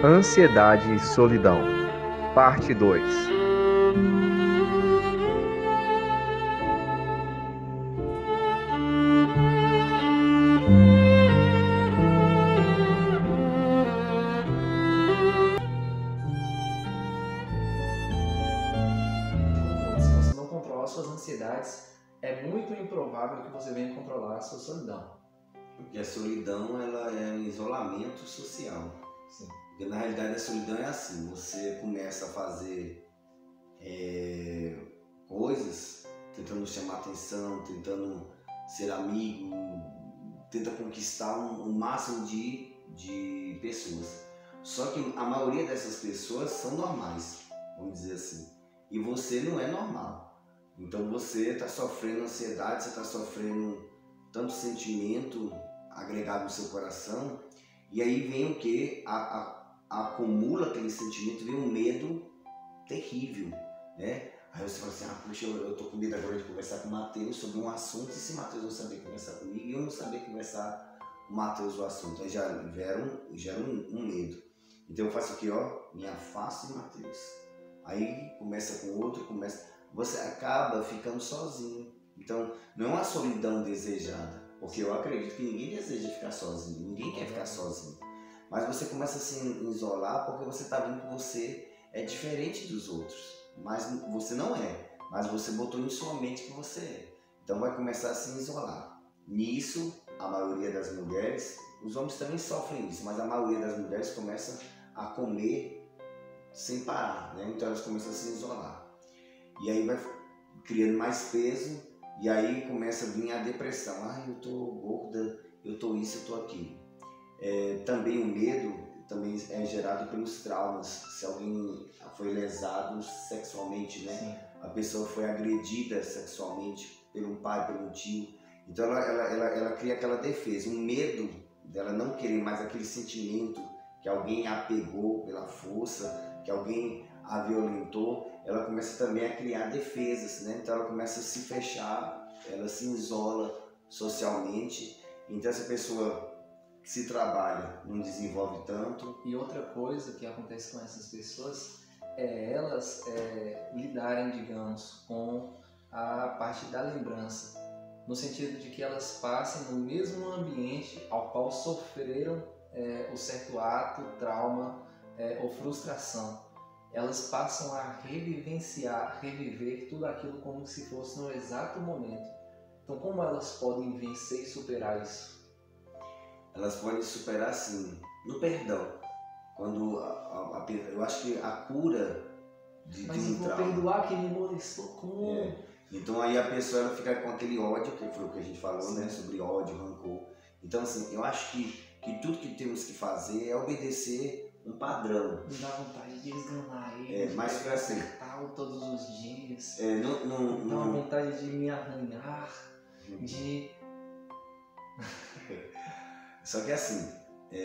Ansiedade e solidão, parte 2. Se você não controlar suas ansiedades, é muito improvável que você venha controlar a sua solidão. Porque a solidão ela é um isolamento social. Sim. Porque na realidade a solidão é assim, você começa a fazer coisas, tentando chamar atenção, tentando ser amigo, tenta conquistar um máximo de pessoas. Só que a maioria dessas pessoas são normais, vamos dizer assim. E você não é normal. Então você está sofrendo ansiedade, você está sofrendo tanto sentimento agregado no seu coração. E aí vem o que? Acumula aquele sentimento, vem um medo terrível, né? Aí você fala assim, puxa, eu tô com medo agora de conversar com o Matheus sobre um assunto, e se o Matheus não saber conversar comigo e eu não saber conversar com o Matheus o assunto, aí já gera um medo. Então eu faço o que? Me afasto de Matheus. Aí começa com outro, você acaba ficando sozinho. Então não é uma solidão desejada, porque eu acredito que ninguém deseja ficar sozinho, ninguém quer ficar sozinho. Mas você começa a se isolar porque você está vendo que você é diferente dos outros. Mas você não é, mas você botou em sua mente que você é. Então vai começar a se isolar. Nisso, a maioria das mulheres, os homens também sofrem isso, mas a maioria das mulheres começa a comer sem parar, né? Então elas começam a se isolar. E aí vai criando mais peso, e aí começa a vir a depressão. Eu tô gorda, eu tô isso, eu tô aquilo. Também o medo também é gerado pelos traumas. Se alguém foi lesado sexualmente, né? Sim. A pessoa foi agredida sexualmente pelo pai, pelo tio. Então ela cria aquela defesa, um medo dela não querer mais aquele sentimento que alguém a pegou pela força, que alguém a violentou. Ela começa também a criar defesas, né? Então ela começa a se fechar, ela se isola socialmente. Então essa pessoa que se trabalha não desenvolve tanto. E outra coisa que acontece com essas pessoas é elas lidarem, digamos, com a parte da lembrança, no sentido de que elas passem no mesmo ambiente ao qual sofreram o certo ato, trauma ou frustração. Elas passam a reviver tudo aquilo como se fosse no exato momento. Então, como elas podem vencer e superar isso? Elas podem superar assim, no perdão. Quando eu acho que a cura de Mas um eu vou trauma. perdoar quem me molestou como? Então aí a pessoa ela fica com aquele ódio, que foi o que a gente falou, Sim. né? Sobre ódio, rancor. Então assim, eu acho que tudo que temos que fazer é obedecer um padrão. Me dá vontade de esganar ele, Mas foi assim. todos os dias. Dá uma vontade de me arranhar, de... Só que assim,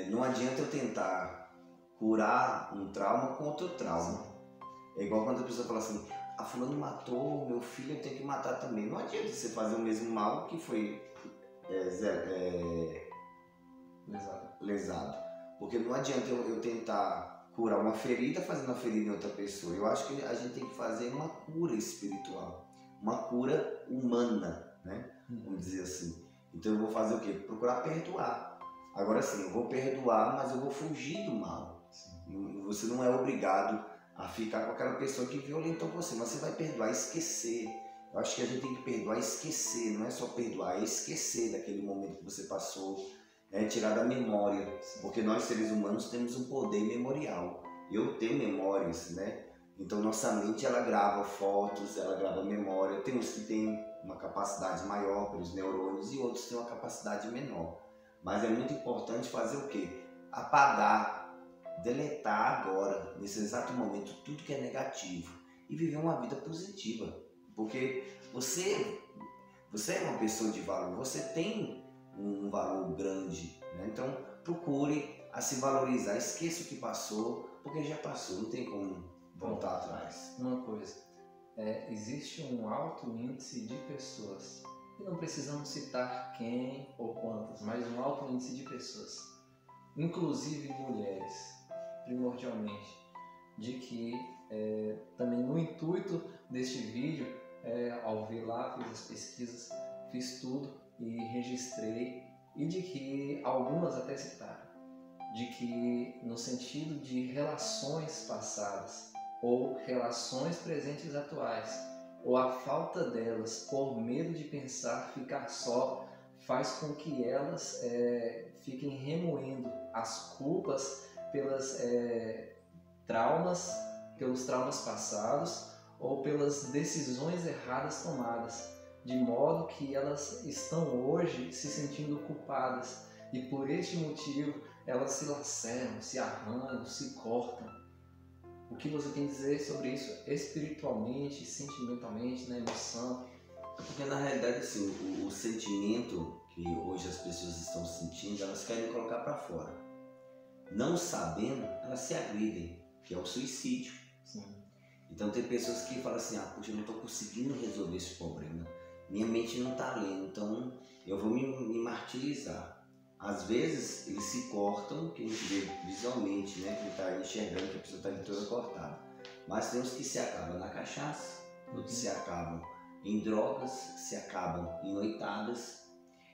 não adianta eu tentar curar um trauma com outro trauma. É igual quando a pessoa fala assim, fulano matou meu filho, eu tenho que matar também. Não adianta você fazer o mesmo mal que foi lesado. Porque não adianta eu tentar curar uma ferida fazendo a ferida em outra pessoa. Eu acho que a gente tem que fazer uma cura espiritual, uma cura humana, né? Vamos dizer assim. Então eu vou fazer o quê? Procurar perdoar. Agora sim, eu vou perdoar, mas eu vou fugir do mal. Você não é obrigado a ficar com aquela pessoa que violentou você, mas você vai perdoar, esquecer. Eu acho que a gente tem que perdoar e esquecer, não é só perdoar, é esquecer daquele momento que você passou, tirar da memória, porque nós seres humanos temos um poder memorial. Eu tenho memórias, né? Então nossa mente ela grava fotos, ela grava memória. Tem uns que têm uma capacidade maior pelos neurônios e outros têm uma capacidade menor. Mas é muito importante fazer o quê? Apagar, deletar agora, nesse exato momento, tudo que é negativo e viver uma vida positiva. Porque você é uma pessoa de valor, você tem um valor grande, né? Então procure a se valorizar, esqueça o que passou, porque já passou, não tem como voltar atrás. Uma coisa, existe um alto índice de pessoas, e não precisamos citar quem ou quantas, mas um alto índice de pessoas, inclusive mulheres, primordialmente, de que também no intuito deste vídeo, ao ver lá, fiz as pesquisas, fiz tudo e registrei, e de que algumas até citaram, de que no sentido de relações passadas ou relações presentes e atuais, ou a falta delas por medo de pensar ficar só, faz com que elas fiquem remoendo as culpas pelas pelos traumas passados ou pelas decisões erradas tomadas, de modo que elas estão hoje se sentindo culpadas e por este motivo elas se laceram, se arranham, se cortam. O que você tem a dizer sobre isso espiritualmente, sentimentalmente, na emoção? Porque na realidade assim, o sentimento que hoje as pessoas estão sentindo, elas querem colocar para fora. Não sabendo, elas se agridem, que é o suicídio. Sim. Então tem pessoas que falam assim, puxa, eu não estou conseguindo resolver esse problema. Minha mente não está lendo, então eu vou me martirizar. Às vezes eles se cortam, que a gente vê visualmente, né? Que está enxergando que a pessoa está de toda cortada. Mas tem uns que se acabam na cachaça, outros se acabam em drogas, se acabam em noitadas.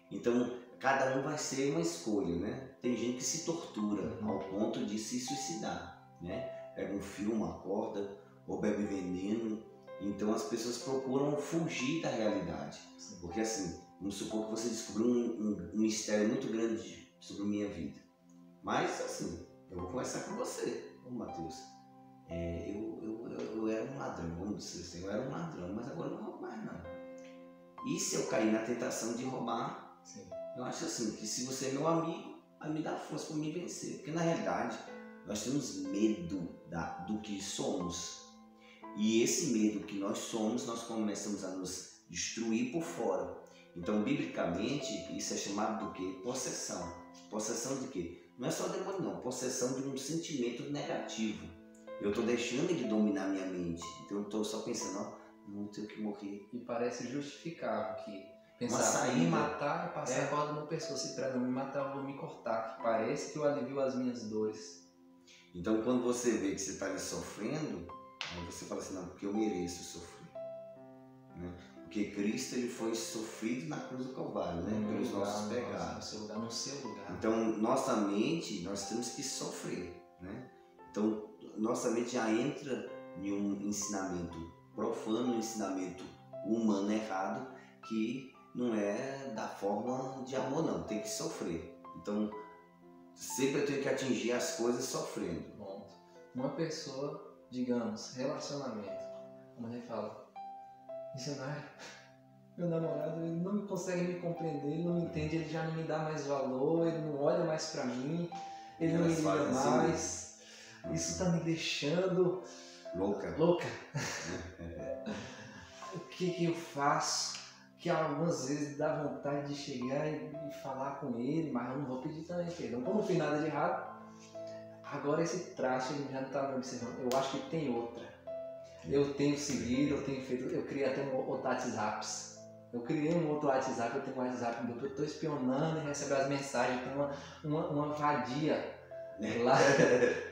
Então cada um vai ser uma escolha, né? Tem gente que se tortura ao ponto de se suicidar, né? Pega um fio, uma corda, ou bebe veneno. Então as pessoas procuram fugir da realidade. Sim. Porque assim, vamos supor que você descobriu um mistério muito grande sobre a minha vida. Mas assim, eu vou conversar com você, Matheus. Eu era um ladrão, vamos dizer assim, eu era um ladrão, mas agora eu não roubo mais não. E se eu cair na tentação de roubar, Sim. eu acho assim, que se você é meu amigo, vai me dar força para me vencer. Porque na realidade, nós temos medo do que somos. E esse medo que nós somos, nós começamos a nos destruir por fora. Então, biblicamente, isso é chamado do quê? Possessão. Possessão de quê? Não é só demônio, não. Possessão de um sentimento negativo. Eu estou deixando ele dominar minha mente. Então, eu estou só pensando, não tenho que morrer. E parece justificável que pensar em me matar e passar a corda no pescoço. Se para não me matar, eu vou me cortar. Que parece que eu alivio as minhas dores. Então, quando você vê que você está ali sofrendo, aí você fala assim, não, porque eu mereço sofrer. Né? Porque Cristo ele foi sofrido na cruz do Calvário, né? Pelos nossos pecados. No seu lugar. Então, nossa mente, nós temos que sofrer. Né? Então, nossa mente já entra em um ensinamento profano, um ensinamento humano errado, que não é da forma de amor, não. Tem que sofrer. Então, sempre eu tenho que atingir as coisas sofrendo. Ponto. Uma pessoa, digamos, relacionamento, a mulher fala, missionário, meu namorado ele não consegue me compreender, ele não me entende, ele já não me dá mais valor, ele não olha mais pra mim, ele não me liga mais, isso tá me deixando louca. O que eu faço? Que algumas vezes dá vontade de chegar e falar com ele, mas eu não vou pedir também perdão, como não fiz nada de errado. Agora esse traste ele já não está me observando, eu acho que tem outra. Eu tenho seguido, eu tenho feito, eu criei até um outro WhatsApp. Eu criei um outro WhatsApp, eu tenho um WhatsApp meu, eu estou espionando e recebendo as mensagens, tem uma vadia lá,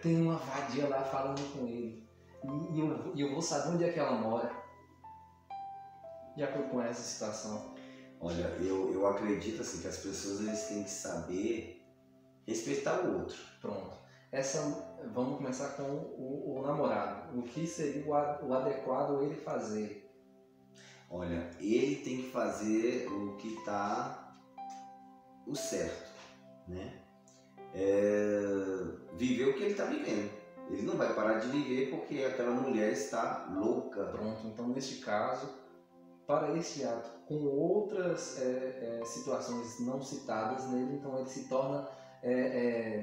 tem uma vadia lá falando com ele. E eu vou saber onde é que ela mora. Já que eu conheço essa situação. Olha, eu acredito assim, que as pessoas eles têm que saber respeitar o outro. Pronto. Vamos começar com o namorado. O que seria o adequado ele fazer? Olha, ele tem que fazer o que está o certo, né? Viver o que ele está vivendo. Ele não vai parar de viver porque aquela mulher está louca. Pronto, então neste caso, para esse ato, com outras situações não citadas nele, então ele se torna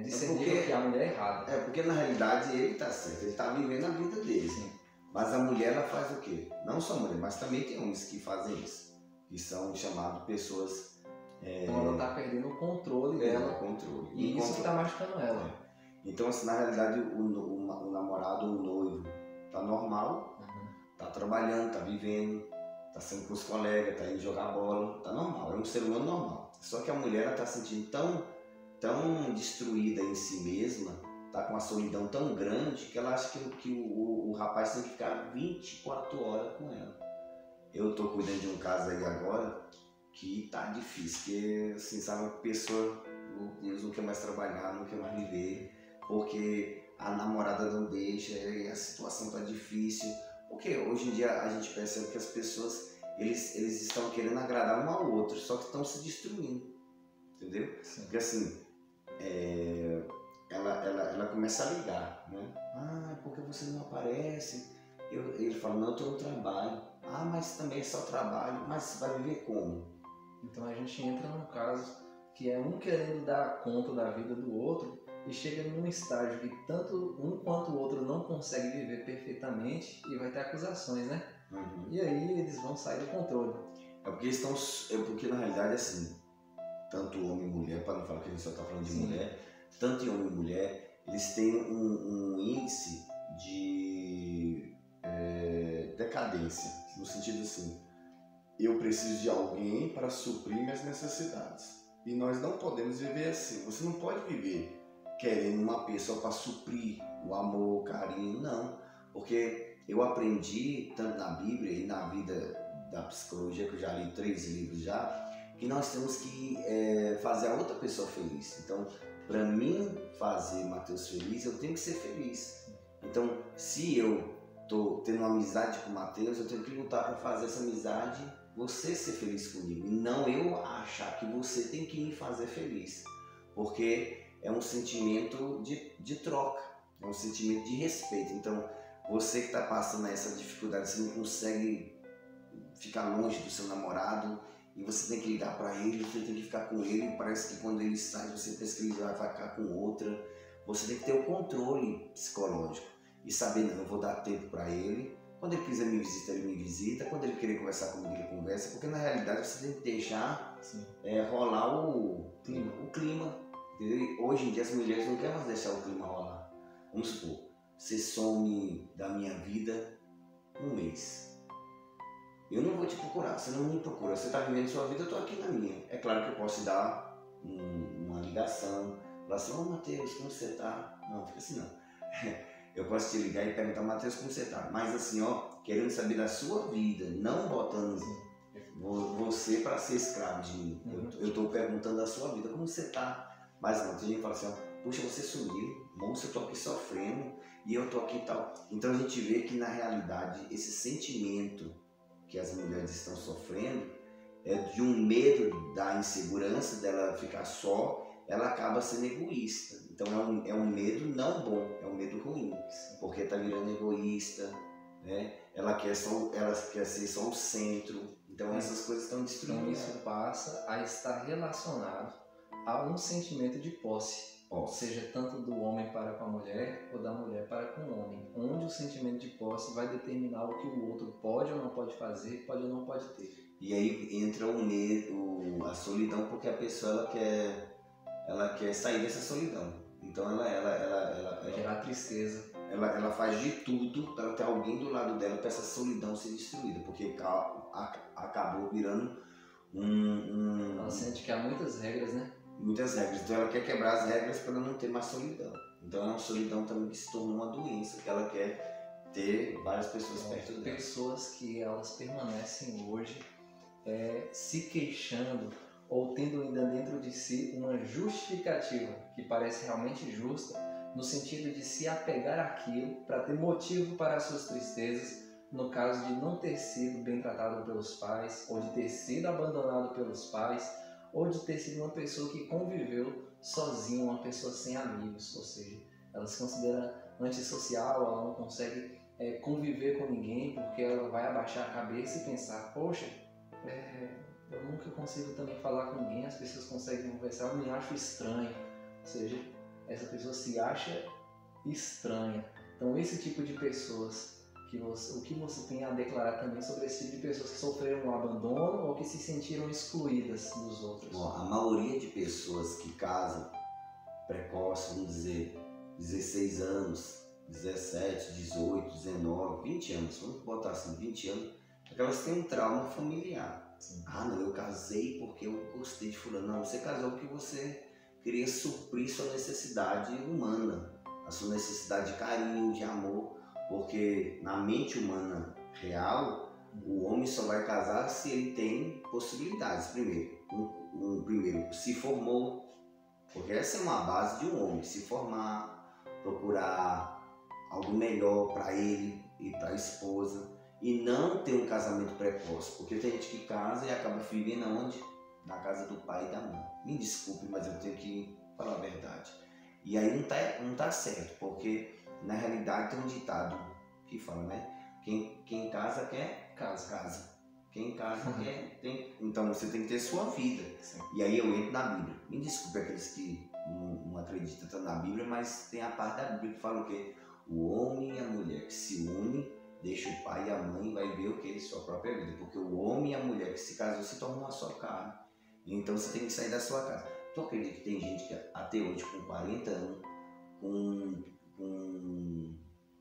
discernível que a mulher é errada. Porque na realidade ele está certo, ele está vivendo a vida dele. Sim. Mas a mulher ela faz o quê? Não só a mulher, mas também tem homens que fazem isso, que são chamados pessoas... Então ela está perdendo o controle dela. O controle. E isso está machucando ela. Então, assim, na realidade, o namorado ou o noivo está normal, está trabalhando, está vivendo, está saindo com os colegas, está indo jogar bola, está normal, é um ser humano normal. Só que a mulher está se sentindo tão destruída em si mesma, tá com uma solidão tão grande que ela acha que o rapaz tem que ficar 24 horas com ela. Eu tô cuidando de um caso aí agora que tá difícil, que assim, sabe, a pessoa, meu Deus, não quer mais trabalhar, não quer mais viver, porque a namorada não deixa e a situação tá difícil. Porque hoje em dia a gente percebe que as pessoas, eles estão querendo agradar um ao outro, só que estão se destruindo, entendeu? Sim. Porque assim, ela começa a ligar, né? Ah, por que você não aparece? Ele fala, não, eu tô no trabalho. Ah, mas também é só trabalho, mas você vai viver como? Então a gente entra num caso que é um querendo dar conta da vida do outro e chega num estágio que tanto um quanto o outro não consegue viver perfeitamente e vai ter acusações, né? Uhum. E aí eles vão sair do controle. Porque na realidade assim, tanto homem e mulher, para não falar que a gente só está falando de Sim. mulher, tanto em homem e mulher, eles têm um índice de decadência, no sentido assim, eu preciso de alguém para suprir minhas necessidades. E nós não podemos viver assim. Você não pode viver querendo uma pessoa para suprir o amor, o carinho, não. Porque eu aprendi, tanto na Bíblia e na vida da psicologia, que eu já li 3 livros já, que nós temos que fazer a outra pessoa feliz. Então, para mim fazer Matheus feliz, eu tenho que ser feliz. Então, se eu estou tendo uma amizade com o Matheus, eu tenho que lutar para fazer essa amizade, você ser feliz comigo. E não eu achar que você tem que me fazer feliz. Porque é um sentimento de troca, é um sentimento de respeito. Então, você que está passando essa dificuldade, você não consegue ficar longe do seu namorado e você tem que ligar para ele, você tem que ficar com ele, parece que quando ele sai, você pensa que ele vai ficar com outra. Você tem que ter o controle psicológico e saber, não, eu vou dar tempo para ele. Quando ele quiser me visitar, ele me visita. Quando ele querer conversar comigo, ele conversa. Porque na realidade você tem que deixar rolar o clima. Entendeu? Hoje em dia as mulheres não querem mais deixar o clima rolar. Vamos supor, você some da minha vida 1 mês. Eu não vou te procurar, você não me procura. Você está vivendo sua vida, eu estou aqui na minha. É claro que eu posso te dar uma ligação. Falar assim, ô Matheus, como você está? Não, fica assim não. Eu posso te ligar e perguntar, Matheus, como você está? Mas assim, ó, querendo saber da sua vida, não botando você para ser escravo de mim. Eu estou perguntando da sua vida, como você está? Mas não, tem gente que fala assim, ó, puxa, você sumiu, moça, eu tô aqui sofrendo e eu tô aqui e tal. Então a gente vê que na realidade esse sentimento que as mulheres estão sofrendo é de um medo da insegurança dela ficar só, ela acaba sendo egoísta. Então é um medo não bom, é um medo ruim, porque tá virando egoísta, né? Ela quer ser só o centro. Então essas coisas estão destruindo. Então isso passa a estar relacionado a um sentimento de posse, seja tanto do homem para com a mulher ou da mulher para com o homem, onde o sentimento de posse vai determinar o que o outro pode ou não pode fazer, pode ou não pode ter. E aí entra o medo, a solidão, porque a pessoa ela quer sair dessa solidão. Então ela gerar tristeza. Ela faz de tudo para ter alguém do lado dela para essa solidão ser destruída, porque acabou virando Ela sente que há muitas regras, né? Muitas regras. Então ela quer quebrar as regras para não ter mais solidão. Então é uma solidão também que se tornou uma doença, que ela quer ter várias pessoas perto dela. Pessoas que elas permanecem hoje se queixando ou tendo ainda dentro de si uma justificativa que parece realmente justa, no sentido de se apegar àquilo para ter motivo para as suas tristezas, no caso de não ter sido bem tratado pelos pais, ou de ter sido abandonado pelos pais, ou de ter sido uma pessoa que conviveu sozinha, uma pessoa sem amigos, ou seja, ela se considera antissocial, ela não consegue conviver com ninguém porque ela vai abaixar a cabeça e pensar, poxa, eu nunca consigo também falar com ninguém, as pessoas conseguem conversar, eu me acho estranho, ou seja, essa pessoa se acha estranha. Então esse tipo de pessoas, o que você tem a declarar também sobre esse tipo de pessoas que sofreram um abandono ou que se sentiram excluídas dos outros? Bom, a maioria de pessoas que casam precoce, vamos dizer, 16 anos, 17, 18, 19, 20 anos, vamos botar assim, 20 anos, porque elas têm um trauma familiar. Sim. Ah, não, eu casei porque eu gostei de fulano. Não, você casou porque você queria suprir sua necessidade humana. a sua necessidade de carinho, de amor, porque na mente humana real, o homem só vai casar se ele tem possibilidades. Primeiro, se formou, porque essa é uma base de um homem, se formar, procurar algo melhor para ele e para a esposa, e não ter um casamento precoce, porque tem gente que casa e acaba vivendo onde? Na casa do pai e da mãe. Me desculpe, mas eu tenho que falar a verdade. E aí não tá certo, porque na realidade tem um ditado que fala, né? Quem casa quer, casa. Quem casa quer, tem. Então você tem que ter sua vida. Sim. E aí eu entro na Bíblia. Me desculpe aqueles que não acreditam tanto na Bíblia, mas tem a parte da Bíblia que fala o quê? O homem e a mulher que se unem, deixa o pai e a mãe, vai ver o quê? Sua própria vida. Porque o homem e a mulher que se casou se tornam uma só carne. Então você tem que sair da sua casa. Tu acredita que tem gente que até hoje, com 40 anos, com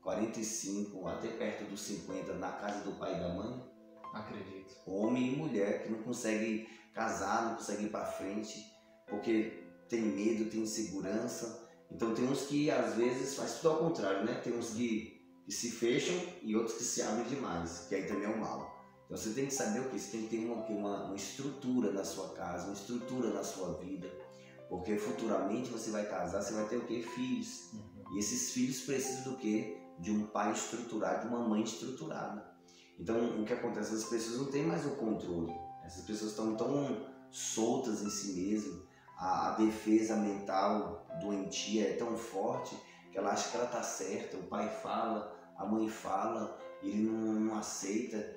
45, até perto dos 50, na casa do pai e da mãe? Acredito. Homem e mulher que não conseguem casar, não conseguem ir para frente, porque tem medo, tem insegurança. Então tem uns que às vezes faz tudo ao contrário, né? Tem uns que se fecham e outros que se abrem demais, que aí também é o mal. Então você tem que saber o que? Você tem que ter uma estrutura na sua casa, uma estrutura na sua vida, porque futuramente você vai casar, você vai ter o quê? Filhos. E esses filhos precisam do quê? De um pai estruturado, de uma mãe estruturada. Então o que acontece? As pessoas não têm mais o controle, essas pessoas estão tão soltas em si mesmas, a defesa mental doentia é tão forte que ela acha que ela está certa, o pai fala, a mãe fala, e ele não aceita.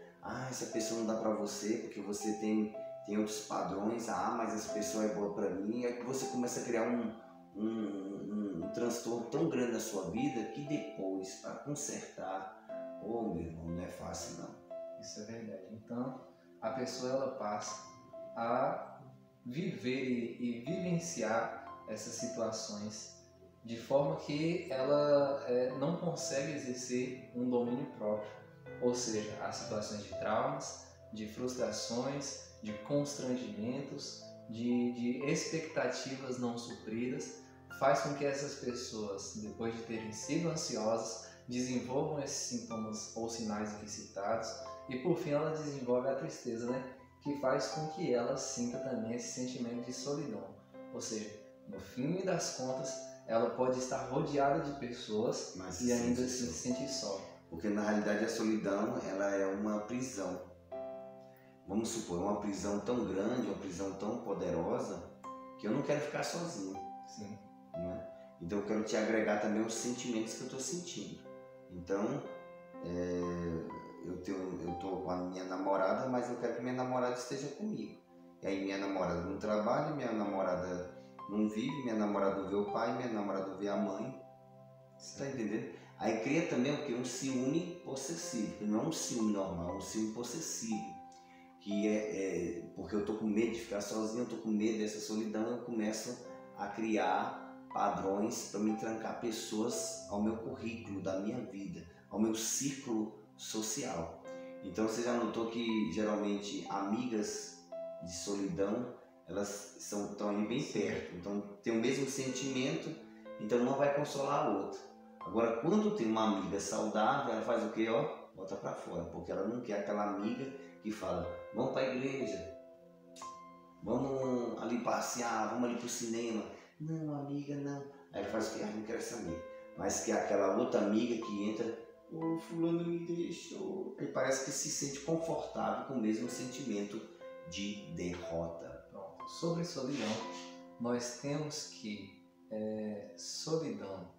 Essa pessoa não dá pra você porque você tem outros padrões. Mas essa pessoa é boa pra mim. É que você começa a criar um transtorno tão grande na sua vida que depois, para consertar, meu irmão, não é fácil não. Isso é verdade. Então, a pessoa ela passa a viver e vivenciar essas situações de forma que ela não consegue exercer um domínio próprio. Ou seja, as situações de traumas, de frustrações, de constrangimentos, de expectativas não supridas, faz com que essas pessoas, depois de terem sido ansiosas, desenvolvam esses sintomas ou sinais aqui citados e por fim ela desenvolve a tristeza, né? Que faz com que ela sinta também esse sentimento de solidão. Ou seja, no fim das contas, ela pode estar rodeada de pessoas e ainda assim se sentir só. Porque na realidade a solidão ela é uma prisão. Vamos supor, uma prisão tão grande, uma prisão tão poderosa, que eu não quero ficar sozinho. Sim. Né? Então eu quero te agregar também os sentimentos que eu estou sentindo. Então, eu estou com a minha namorada, mas eu quero que minha namorada esteja comigo. E aí minha namorada não trabalha, minha namorada não vive, minha namorada não vê o pai, minha namorada não vê a mãe. Você está entendendo? Aí cria também o que? Um ciúme possessivo, que não é um ciúme normal, é um ciúme possessivo. Que porque eu estou com medo de ficar sozinho, eu estou com medo dessa solidão, eu começo a criar padrões para me trancar pessoas ao meu currículo da minha vida, ao meu círculo social. Então você já notou que geralmente amigas de solidão, elas estão ali bem perto, então tem o mesmo sentimento, então uma vai consolar a outra. Agora, quando tem uma amiga saudável, ela faz o quê? Bota pra fora, porque ela não quer aquela amiga que fala, vamos pra igreja, vamos ali passear, vamos ali pro cinema. Não, amiga, não. Aí ela faz o quê? Não quero saber. Mas que é aquela outra amiga que entra, fulano me deixou. Aí parece que se sente confortável com o mesmo sentimento de derrota. Pronto. Sobre solidão, nós temos que solidão,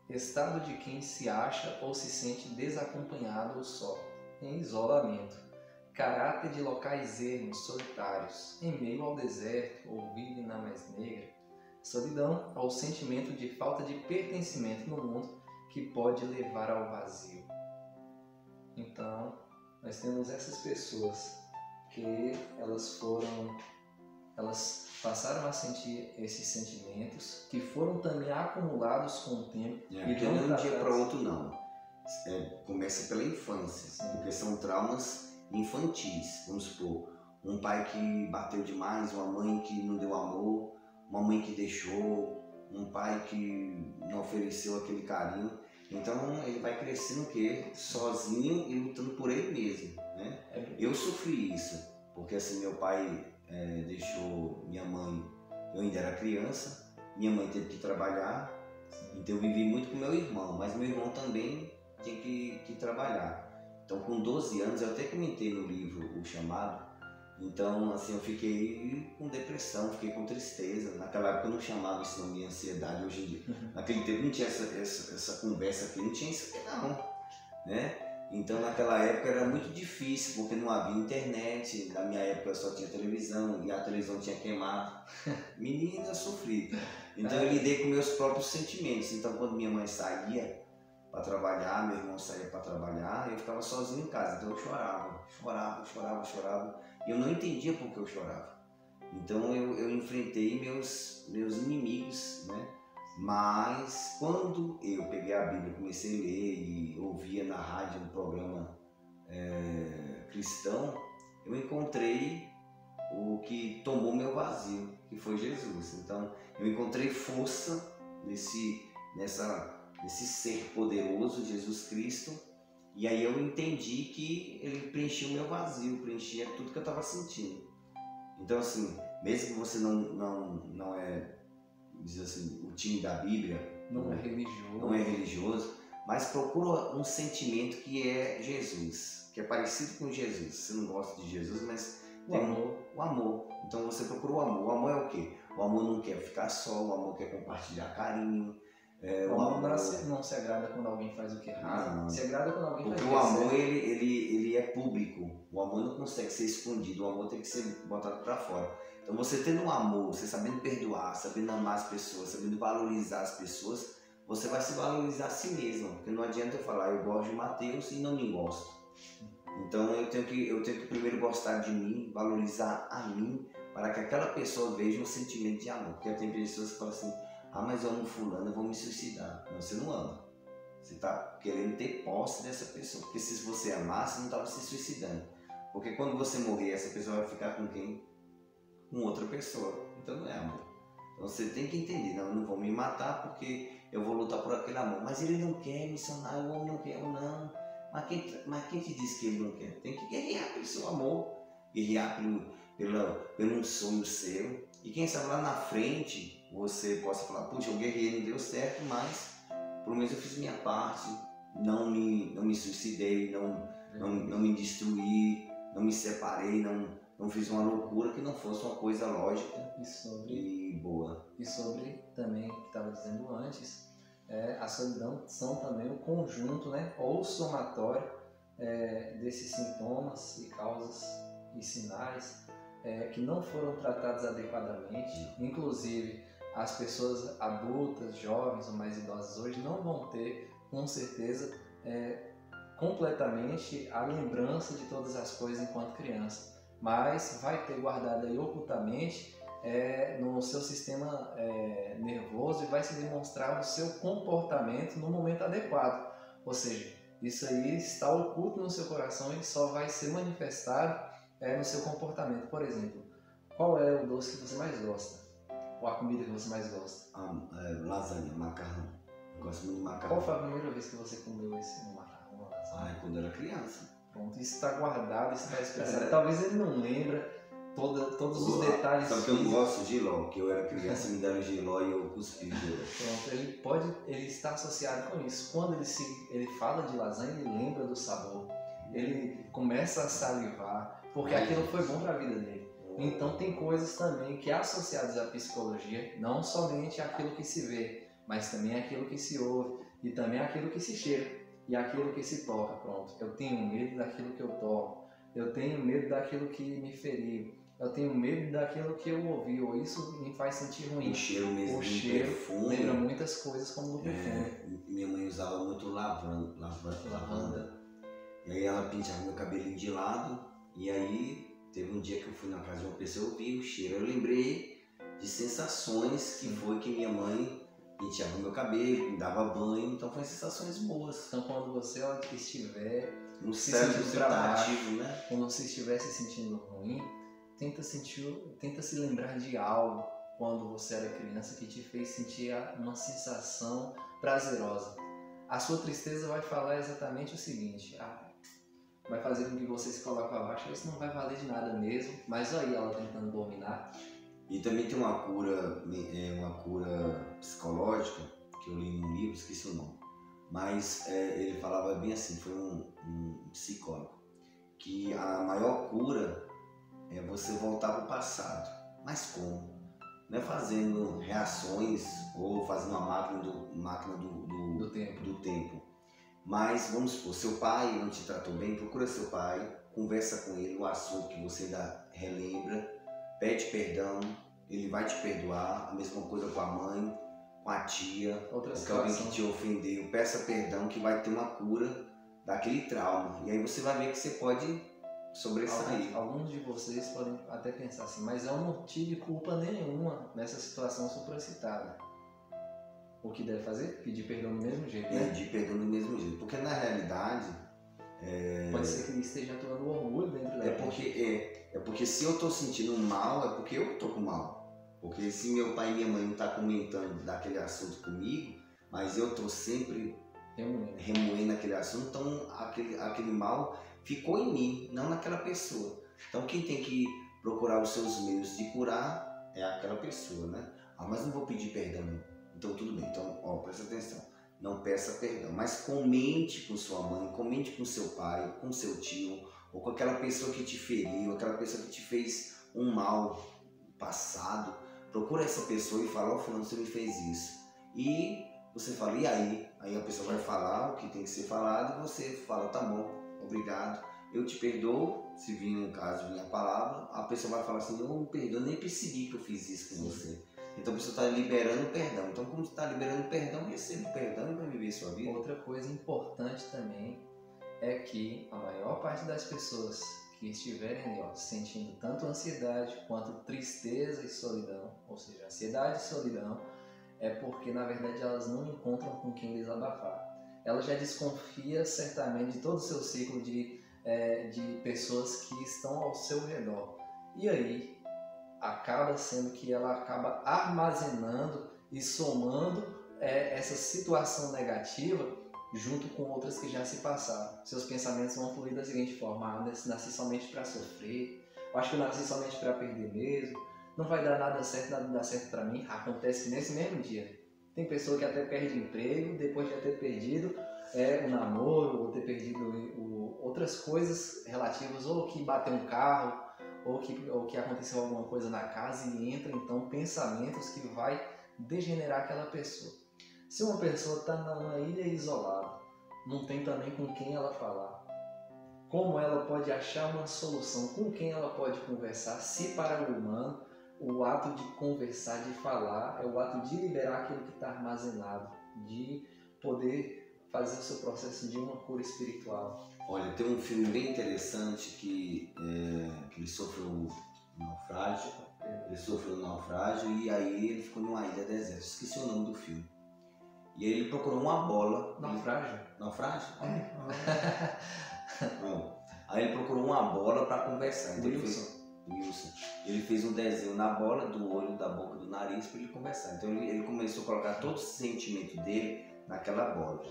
estado de quem se acha ou se sente desacompanhado ou só, em isolamento, caráter de locais ermos, solitários, em meio ao deserto ou vive na mais negra. Solidão é o sentimento de falta de pertencimento no mundo que pode levar ao vazio. Então, nós temos essas pessoas que elas passaram a sentir esses sentimentos que foram também acumulados com o tempo. E de um dia para outro não. Começa pela infância, Sim. Porque são traumas infantis. Vamos supor, um pai que bateu demais, uma mãe que não deu amor, uma mãe que deixou, um pai que não ofereceu aquele carinho. Então ele vai crescendo o quê? Sozinho e lutando por ele mesmo, né? Eu sofri isso, porque assim, meu pai deixou minha mãe, eu ainda era criança, minha mãe teve que trabalhar, então eu vivi muito com meu irmão, mas meu irmão também tinha que trabalhar. Então com 12 anos, eu até comentei no livro O Chamado, então assim, eu fiquei com depressão, fiquei com tristeza. Naquela época eu não chamava isso nome de ansiedade, hoje em dia. Naquele tempo não tinha essa conversa aqui, não tinha isso aqui não, né? Então naquela época era muito difícil, porque não havia internet, na minha época só tinha televisão, e a televisão tinha queimado. Menina, eu sofri. Então eu lidei com meus próprios sentimentos. Então quando minha mãe saía para trabalhar, meu irmão saía para trabalhar, eu ficava sozinho em casa, então eu chorava. E eu não entendia por que eu chorava. Então eu enfrentei meus inimigos, né? Mas quando eu peguei a Bíblia, comecei a ler e ouvia na rádio um programa cristão, eu encontrei o que tomou meu vazio, que foi Jesus. Então eu encontrei força nesse ser poderoso, Jesus Cristo, e aí eu entendi que ele preenchia o meu vazio, preenchia tudo que eu estava sentindo. Então assim, mesmo que você não é, diz assim, o time da Bíblia, não é religioso, mas procura um sentimento que é Jesus, que é parecido com Jesus. Você não gosta de Jesus, mas o amor. Então você procura o amor. O amor é o quê? O amor não quer ficar só, o amor quer compartilhar carinho. O amor não se agrada quando alguém faz o que é errado, se agrada quando alguém faz o que é certo. Porque o amor ele é público, o amor não consegue ser escondido, o amor tem que ser botado para fora. Então você tendo um amor, você sabendo perdoar, sabendo amar as pessoas, sabendo valorizar as pessoas, você vai se valorizar a si mesmo, porque não adianta eu falar eu gosto de Mateus e não me gosto. Então eu tenho que primeiro gostar de mim, valorizar a mim, para que aquela pessoa veja um sentimento de amor. Porque tem pessoas que falam assim, mas eu amo fulano, eu vou me suicidar. Não, você não ama. Você está querendo ter posse dessa pessoa. Porque se você amasse, não estava se suicidando. Porque quando você morrer, essa pessoa vai ficar com quem? Com outra pessoa. Então não é amor. Então você tem que entender, não, eu não vou me matar porque eu vou lutar por aquele amor. Mas ele não quer missionar, o homem não quer, ou não. Mas quem te disse que ele não quer? Tem que guerrear pelo seu amor. Guerrear pelo um sonho seu. E quem sabe lá na frente você possa falar, puxa, eu guerreei, não deu certo, mas pelo menos eu fiz minha parte, não me suicidei, não me destruí, não me separei, não fiz uma loucura que não fosse uma coisa lógica e boa. E sobre também, que estava dizendo antes, a solidão são também o conjunto, né, ou somatório desses sintomas e causas e sinais que não foram tratados adequadamente. Inclusive as pessoas adultas, jovens ou mais idosas hoje não vão ter, com certeza, completamente a lembrança de todas as coisas enquanto criança, mas vai ter guardado aí ocultamente no seu sistema nervoso e vai se demonstrar no seu comportamento no momento adequado. Ou seja, isso aí está oculto no seu coração e só vai ser manifestado no seu comportamento. Por exemplo, qual é o doce que você mais gosta? Ou a comida que você mais gosta? Lasanha, macarrão. Eu gosto muito de macarrão. Qual foi a primeira vez que você comeu esse macarrão? Quando eu era criança. Pronto, isso está guardado, isso está expressado. Talvez ele não lembra todos os detalhes. Só que eu não gosto de giló, que eu era criança, me deram giló e eu cuspi giló. Pronto, ele está associado com isso. Quando ele fala de lasanha, ele lembra do sabor. Ele começa a salivar, porque aquilo foi bom para a vida dele. Então tem coisas também que associadas à psicologia, não somente aquilo que se vê, mas também aquilo que se ouve e também aquilo que se cheira e aquilo que se toca. Pronto, eu tenho medo daquilo que eu toco, eu tenho medo daquilo que me feriu, eu tenho medo daquilo que eu ouvi, ou isso me faz sentir ruim. O cheiro mesmo, o cheiro perfume. Lembra muitas coisas como do perfume. Minha mãe usava muito lavanda. E aí ela pintava meu cabelinho de lado, e aí teve um dia que eu fui na casa de uma pessoa, eu vi o cheiro, eu lembrei de sensações que foi que minha mãe penteava meu cabelo, me dava banho, então foram sensações boas. Então quando você estiver um certo sensativo, né? Quando você estiver se sentindo ruim, tenta se lembrar de algo quando você era criança que te fez sentir uma sensação prazerosa. A sua tristeza vai falar exatamente o seguinte: vai fazer com que você se coloque abaixo, isso não vai valer de nada mesmo, mas aí ela tentando dominar. E também tem uma cura psicológica, que eu li num livro, esqueci o nome, mas ele falava bem assim, foi um psicólogo, que a maior cura é você voltar para o passado. Mas como? Não é fazendo reações ou fazendo uma máquina do tempo. Mas vamos supor, seu pai não te tratou bem, procura seu pai, conversa com ele o assunto que você ainda relembra, pede perdão, ele vai te perdoar. A mesma coisa com a mãe, com a tia, ou com alguém que te ofendeu, peça perdão que vai ter uma cura daquele trauma. E aí você vai ver que você pode sobressair. Alguns de vocês podem até pensar assim, mas eu não tive culpa nenhuma nessa situação supracitada. O que deve fazer? Pedir perdão do mesmo jeito, né? Pedir perdão do mesmo jeito, porque na realidade... Pode ser que esteja atuando orgulho dentro da gente. É porque se eu tô sentindo mal, é porque eu tô com mal. Porque se meu pai e minha mãe não tá comentando daquele assunto comigo, mas eu tô sempre remoendo aquele assunto, então aquele mal ficou em mim, não naquela pessoa. Então quem tem que procurar os seus meios de curar é aquela pessoa, né? Mas não vou pedir perdão, não. Então tudo bem, então presta atenção. Não peça perdão, mas comente com sua mãe, comente com seu pai, com seu tio, ou com aquela pessoa que te feriu, aquela pessoa que te fez um mal passado. Procura essa pessoa e fala: fulano, você me fez isso. E você fala: e aí? Aí a pessoa vai falar o que tem que ser falado e você fala: tá bom, obrigado, eu te perdoo. Se vir no caso, vir a palavra, a pessoa vai falar assim: eu não perdoo, nem percebi que eu fiz isso com você. Então a pessoa está liberando perdão. Então, como você está liberando perdão, receba o perdão e vai viver sua vida. Outra coisa importante também é que a maior parte das pessoas que estiverem ali, sentindo tanto ansiedade quanto tristeza e solidão, ou seja, ansiedade e solidão, é porque na verdade elas não encontram com quem desabafar. Ela já desconfia certamente de todo o seu ciclo de pessoas que estão ao seu redor. E aí acaba sendo que ela acaba armazenando e somando essa situação negativa junto com outras que já se passaram. Seus pensamentos vão fluir da seguinte forma: nasci somente para sofrer, eu acho que eu nasci somente para perder mesmo, não vai dar nada certo para mim. Acontece que nesse mesmo dia tem pessoa que até perde emprego depois de ter perdido o namoro, ou ter perdido outras coisas relativas, ou que bateu um carro, ou que aconteceu alguma coisa na casa, e entra então pensamentos que vai degenerar aquela pessoa. Se uma pessoa está numa ilha isolada, não tem também com quem ela falar, como ela pode achar uma solução, com quem ela pode conversar, se para o humano o ato de conversar, de falar, é o ato de liberar aquilo que está armazenado, de poder fazer o seu processo de uma cura espiritual. Olha, tem um filme bem interessante que ele sofreu um naufrágio. Ele sofreu um naufrágio e aí ele ficou numa ilha deserta. Esqueci o nome do filme. E aí ele procurou uma bola. Naufrágio? Naufrágio? Aí ele procurou uma bola para conversar. Então Wilson. Ele fez um desenho na bola, do olho, da boca, do nariz, para ele conversar. Então ele começou a colocar todo o sentimento dele naquela bola.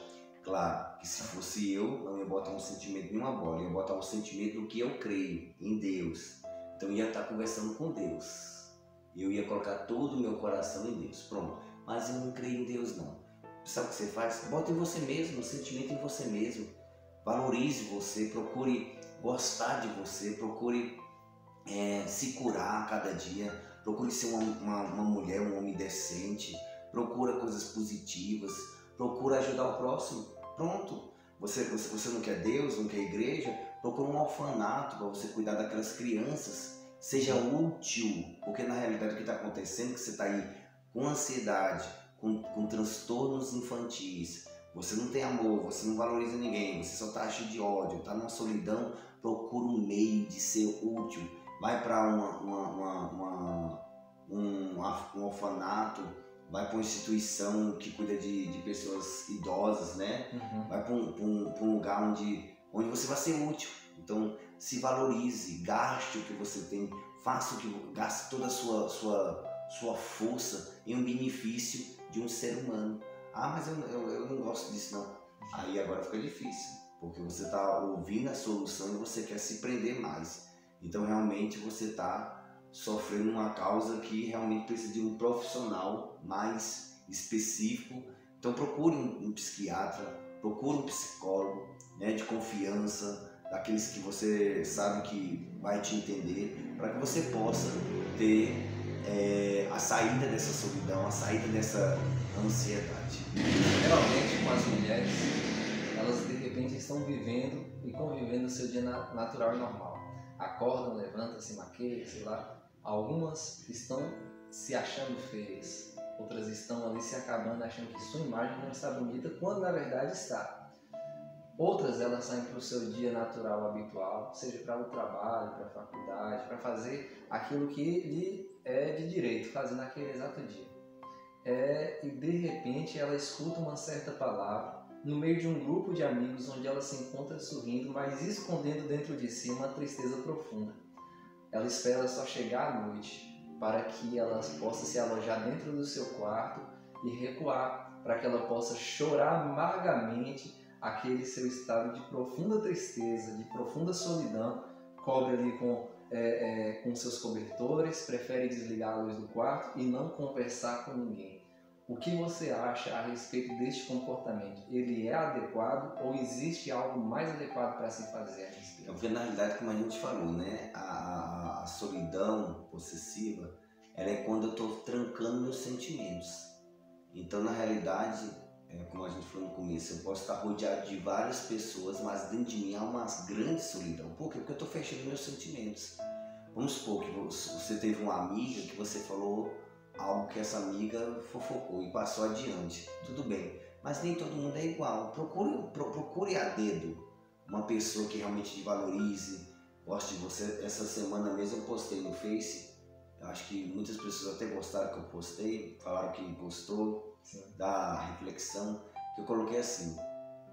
Claro que se fosse eu, não ia botar um sentimento em uma bola, ia botar um sentimento no que eu creio, em Deus. Então eu ia estar conversando com Deus. Eu ia colocar todo o meu coração em Deus. Pronto. Mas eu não creio em Deus, não. Sabe o que você faz? Bota em você mesmo, um sentimento em você mesmo. Valorize você, procure gostar de você, procure se curar a cada dia, procure ser uma mulher, um homem decente, procura coisas positivas, procura ajudar o próximo. Pronto. Você não quer Deus, não quer igreja? Procura um orfanato para você cuidar daquelas crianças. Seja útil, porque na realidade o que está acontecendo é que você está aí com ansiedade, com transtornos infantis. Você não tem amor, você não valoriza ninguém, você só está cheio de ódio, está numa solidão. Procura um meio de ser útil. Vai para um orfanato, vai para uma instituição que cuida de pessoas idosas, né? Uhum. Vai para um lugar onde você vai ser útil. Então, se valorize, gaste o que você tem, gaste toda a sua força em um benefício de um ser humano. Ah, mas eu não gosto disso não. Aí agora fica difícil, porque você está ouvindo a solução e você quer se prender mais. Então realmente você está sofrendo uma causa que realmente precisa de um profissional mais específico. Então procure um psiquiatra, procure um psicólogo, né, de confiança, daqueles que você sabe que vai te entender, para que você possa ter a saída dessa solidão, a saída dessa ansiedade. Geralmente com as mulheres, elas de repente estão vivendo e convivendo o seu dia natural e normal. Acordam, levantam, se maquiam, sei lá. Algumas estão se achando feias, outras estão ali se acabando achando que sua imagem não está bonita, quando na verdade está. Outras elas saem para o seu dia natural habitual, seja para o trabalho, para a faculdade, para fazer aquilo que lhe é de direito, fazer naquele exato dia. E de repente ela escuta uma certa palavra no meio de um grupo de amigos onde ela se encontra sorrindo, mas escondendo dentro de si uma tristeza profunda. Ela espera só chegar à noite para que ela possa se alojar dentro do seu quarto e recuar, para que ela possa chorar amargamente aquele seu estado de profunda tristeza, de profunda solidão, cobre ali com seus cobertores, prefere desligar a luz do quarto e não conversar com ninguém. O que você acha a respeito deste comportamento? Ele é adequado ou existe algo mais adequado para se fazer a respeito? Porque na realidade, como a gente falou, né, a solidão possessiva, ela é quando eu estou trancando meus sentimentos. Então, na realidade, como a gente falou no começo, eu posso estar rodeado de várias pessoas, mas dentro de mim há uma grande solidão. Por quê? Porque eu estou fechando meus sentimentos. Vamos supor que você teve uma amiga que você falou algo que essa amiga fofocou e passou adiante. Tudo bem, mas nem todo mundo é igual. Procure a dedo uma pessoa que realmente te valorize, goste de você. Essa semana mesmo eu postei no Face, eu acho que muitas pessoas até gostaram que eu postei, falaram que gostou. Sim. Da reflexão, que eu coloquei assim,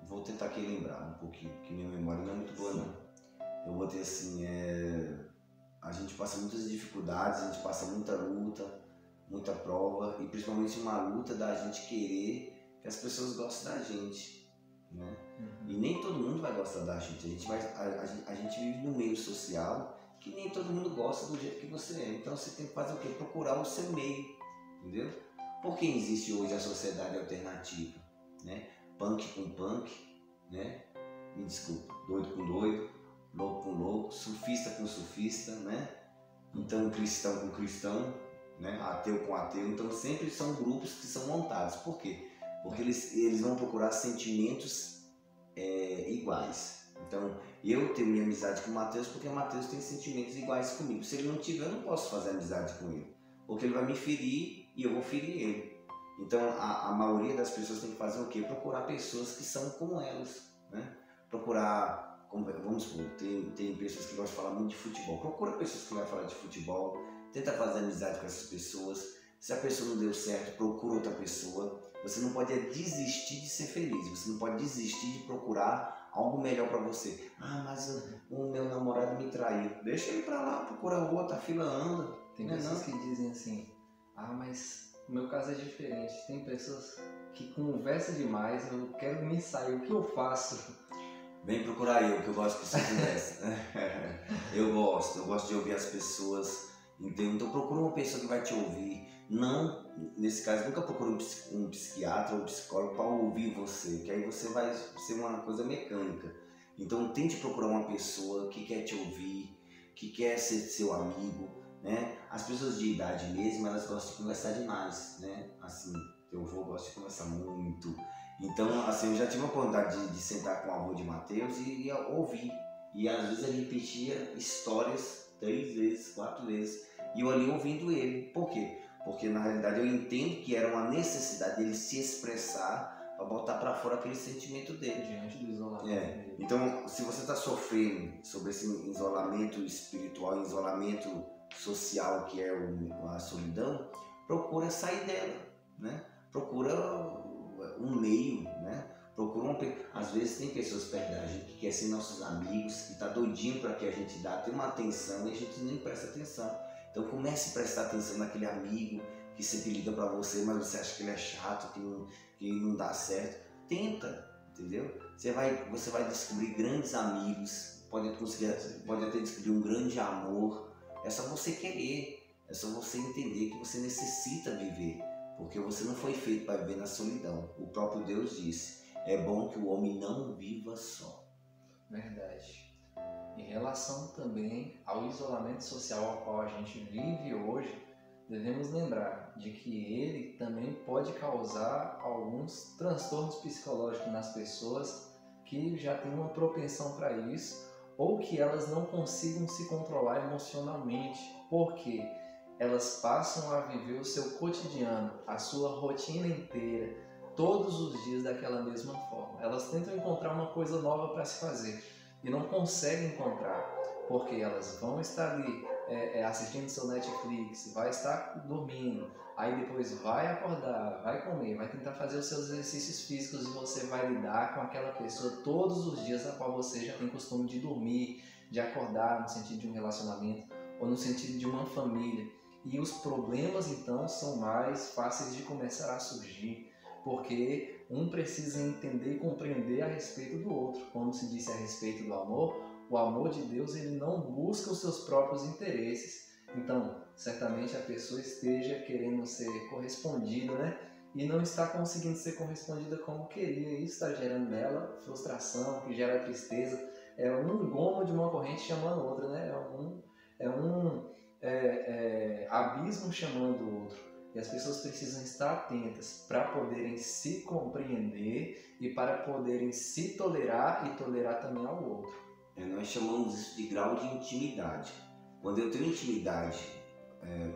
vou tentar aqui lembrar um pouquinho, que minha memória não é muito boa. Sim. Não. Eu botei assim, a gente passa muitas dificuldades, a gente passa muita luta, muita prova, e principalmente uma luta da gente querer que as pessoas gostem da gente, né? Uhum. E nem todo mundo vai gostar da gente, a gente vive num meio social que nem todo mundo gosta do jeito que você é, então você tem que fazer o quê? Procurar o seu meio, entendeu? Por que existe hoje a sociedade alternativa, né? Punk com punk, né? Me desculpa, doido com doido, louco com louco, surfista com surfista, né? Então cristão com cristão, né? Ateu com ateu. Então sempre são grupos que são montados. Por quê? Porque eles vão procurar sentimentos iguais. Então eu tenho minha amizade com o Matheus porque o Matheus tem sentimentos iguais comigo. Se ele não tiver, eu não posso fazer amizade com ele, porque ele vai me ferir e eu vou ferir ele. Então a maioria das pessoas tem que fazer o quê? Procurar pessoas que são como elas, né? Procurar, vamos supor, tem pessoas que gostam de falar muito de futebol. Procura pessoas que vão falar de futebol, tenta fazer amizade com essas pessoas. Se a pessoa não deu certo, procura outra pessoa. Você não pode desistir de ser feliz, você não pode desistir de procurar algo melhor para você. Ah, mas o meu namorado me traiu. Deixa ele para lá, procura outro, a fila anda. Tem pessoas que dizem assim, ah, mas o meu caso é diferente. Tem pessoas que conversam demais, eu quero me sair, o que eu faço? Vem procurar eu, que eu gosto que você conversa. eu gosto de ouvir as pessoas, entendeu? Então procura uma pessoa que vai te ouvir. Não, nesse caso, nunca procure um psiquiatra ou um psicólogo para ouvir você, que aí você vai ser uma coisa mecânica. Então tente procurar uma pessoa que quer te ouvir, que quer ser seu amigo, né? As pessoas de idade mesmo, elas gostam de conversar demais, né? Assim, teu avô gosta de conversar muito. Então, assim, eu já tive a oportunidade de sentar com o avô de Matheus e ouvir. E às vezes ele repetia histórias 3 vezes, 4 vezes. E eu ali ouvindo ele. Por quê? Porque na realidade eu entendo que era uma necessidade dele se expressar para botar para fora aquele sentimento dele. Diante do isolamento. Então, se você está sofrendo sobre esse isolamento espiritual, isolamento social que é a solidão, procura sair dela, né? Procura um meio, né? Procura às vezes tem pessoas perto da gente que quer ser nossos amigos, que tá doidinho para que a gente tem uma atenção e a gente nem presta atenção. Então comece a prestar atenção naquele amigo que sempre liga para você, mas você acha que ele é chato, que não dá certo. Tenta, entendeu? Você vai descobrir grandes amigos, pode até descobrir um grande amor. É só você querer, é só você entender que você necessita viver, porque você não foi feito para viver na solidão. O próprio Deus disse, é bom que o homem não viva só. Verdade. Em relação também ao isolamento social ao qual a gente vive hoje, devemos lembrar de que ele também pode causar alguns transtornos psicológicos nas pessoas que já têm uma propensão para isso, ou que elas não consigam se controlar emocionalmente, porque elas passam a viver o seu cotidiano, a sua rotina inteira, todos os dias daquela mesma forma. Elas tentam encontrar uma coisa nova para se fazer e não conseguem encontrar, porque elas vão estar ali assistindo seu Netflix, vai estar dormindo, aí depois vai acordar, vai comer, vai tentar fazer os seus exercícios físicos e você vai lidar com aquela pessoa todos os dias na qual você já tem costume de dormir, de acordar no sentido de um relacionamento ou no sentido de uma família. E os problemas então são mais fáceis de começar a surgir, porque um precisa entender e compreender a respeito do outro. Como se disse a respeito do amor, o amor de Deus ele não busca os seus próprios interesses. Então, certamente a pessoa esteja querendo ser correspondida, né? E não está conseguindo ser correspondida como queria. Isso está gerando nela frustração, que gera tristeza. É um gomo de uma corrente chamando outra, né? É um abismo chamando o outro. E as pessoas precisam estar atentas para poderem se compreender e para poderem se tolerar e tolerar também ao outro. Nós chamamos isso de grau de intimidade. Quando eu tenho intimidade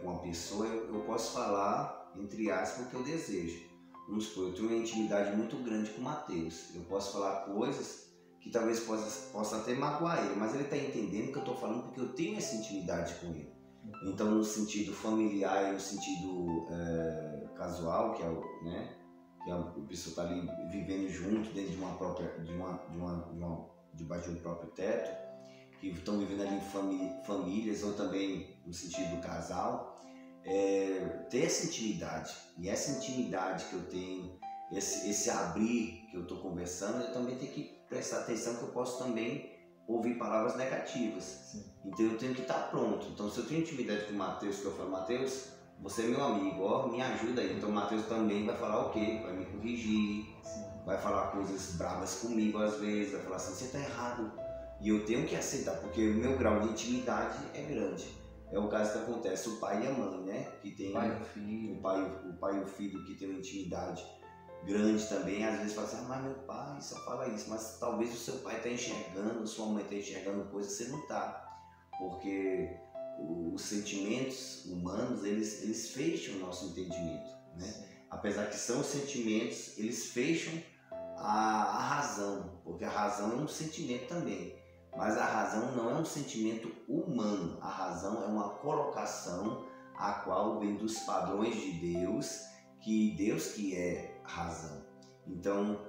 com uma pessoa, eu posso falar, entre aspas, o que eu desejo. Vamos supor, eu tenho uma intimidade muito grande com o Mateus. Eu posso falar coisas que talvez possa até magoar ele, mas ele está entendendo o que eu estou falando porque eu tenho essa intimidade com ele. Então, no sentido familiar e no sentido casual, que a pessoa está ali vivendo junto dentro de uma própria, debaixo de um próprio teto, que estão vivendo ali em famílias ou também no sentido do casal, ter essa intimidade. E essa intimidade que eu tenho, esse abrir que eu estou conversando, eu também tenho que prestar atenção que eu posso também ouvir palavras negativas. Sim. Então eu tenho que estar pronto. Então se eu tenho intimidade com o Mateus, que eu falo, Mateus, você é meu amigo, ó, me ajuda aí. Então o Mateus também vai falar o quê? Vai me corrigir, Sim. vai falar coisas bravas comigo às vezes, vai falar assim, você está errado. E eu tenho que aceitar, porque o meu grau de intimidade é grande. É o caso que acontece, o pai e a mãe, né? Que tem pai e o filho. O pai e o filho que tem uma intimidade grande também, às vezes fala assim, mas meu pai só fala isso, mas talvez o seu pai está enxergando, sua mãe está enxergando coisas que você não está, porque os sentimentos humanos, eles fecham o nosso entendimento, né? Sim. Apesar que são sentimentos, eles fecham a razão, porque a razão é um sentimento também, mas a razão não é um sentimento humano, a razão é uma colocação a qual vem dos padrões de Deus, que Deus que é razão. Então,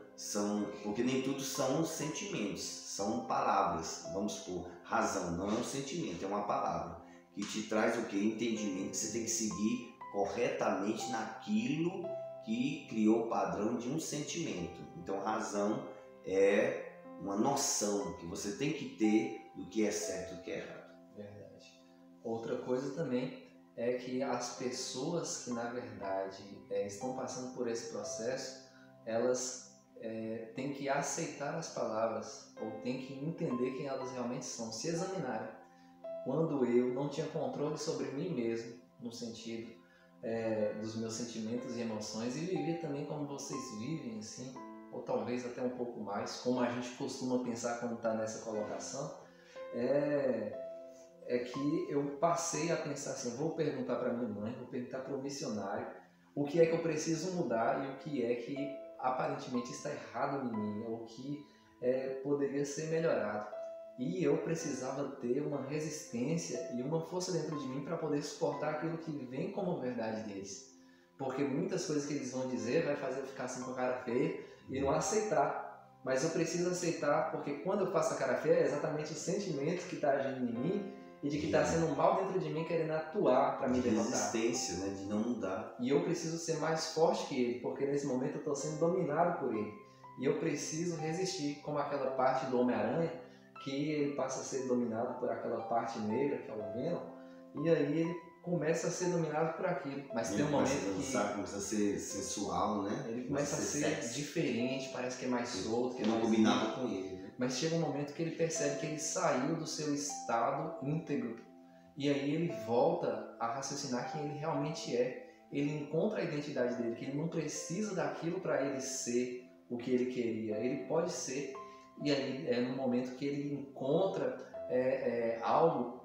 porque nem tudo são sentimentos, são palavras. Vamos supor, razão não é um sentimento, é uma palavra que te traz o que? Entendimento, que você tem que seguir corretamente naquilo que criou o padrão de um sentimento. Então, razão é uma noção que você tem que ter do que é certo e do que é errado. Verdade. Outra coisa também é que as pessoas que, na verdade, estão passando por esse processo, elas têm que aceitar as palavras ou têm que entender quem elas realmente são, se examinarem. Quando eu não tinha controle sobre mim mesmo, no sentido dos meus sentimentos e emoções, e vivia também como vocês vivem, assim, ou talvez até um pouco mais, como a gente costuma pensar quando está nessa colocação, é que eu passei a pensar assim, vou perguntar para minha mãe, vou perguntar para o missionário o que é que eu preciso mudar e o que é que aparentemente está errado em mim, ou o que poderia ser melhorado. E eu precisava ter uma resistência e uma força dentro de mim para poder suportar aquilo que vem como verdade deles. Porque muitas coisas que eles vão dizer vai fazer eu ficar assim com a cara feia e não aceitar. Mas eu preciso aceitar, porque quando eu faço a cara feia é exatamente o sentimento que está agindo em mim e de que está sendo um mal dentro de mim querendo atuar para me derrotar. Resistência, né? De não mudar. E eu preciso ser mais forte que ele, porque nesse momento eu estou sendo dominado por ele. E eu preciso resistir, como aquela parte do Homem-Aranha, que ele passa a ser dominado por aquela parte negra, que é o Venom, e aí ele começa a ser dominado por aquilo. Mas tem um momento que começa a ser sensual, né? ele começa a ser diferente, parece que é mais solto, que Eu não combinava com ele, né? Mas chega um momento que ele percebe que ele saiu do seu estado íntegro. E aí ele volta a raciocinar quem ele realmente é. Ele encontra a identidade dele, que ele não precisa daquilo para ele ser o que ele queria. Ele pode ser. E aí é no momento que ele encontra algo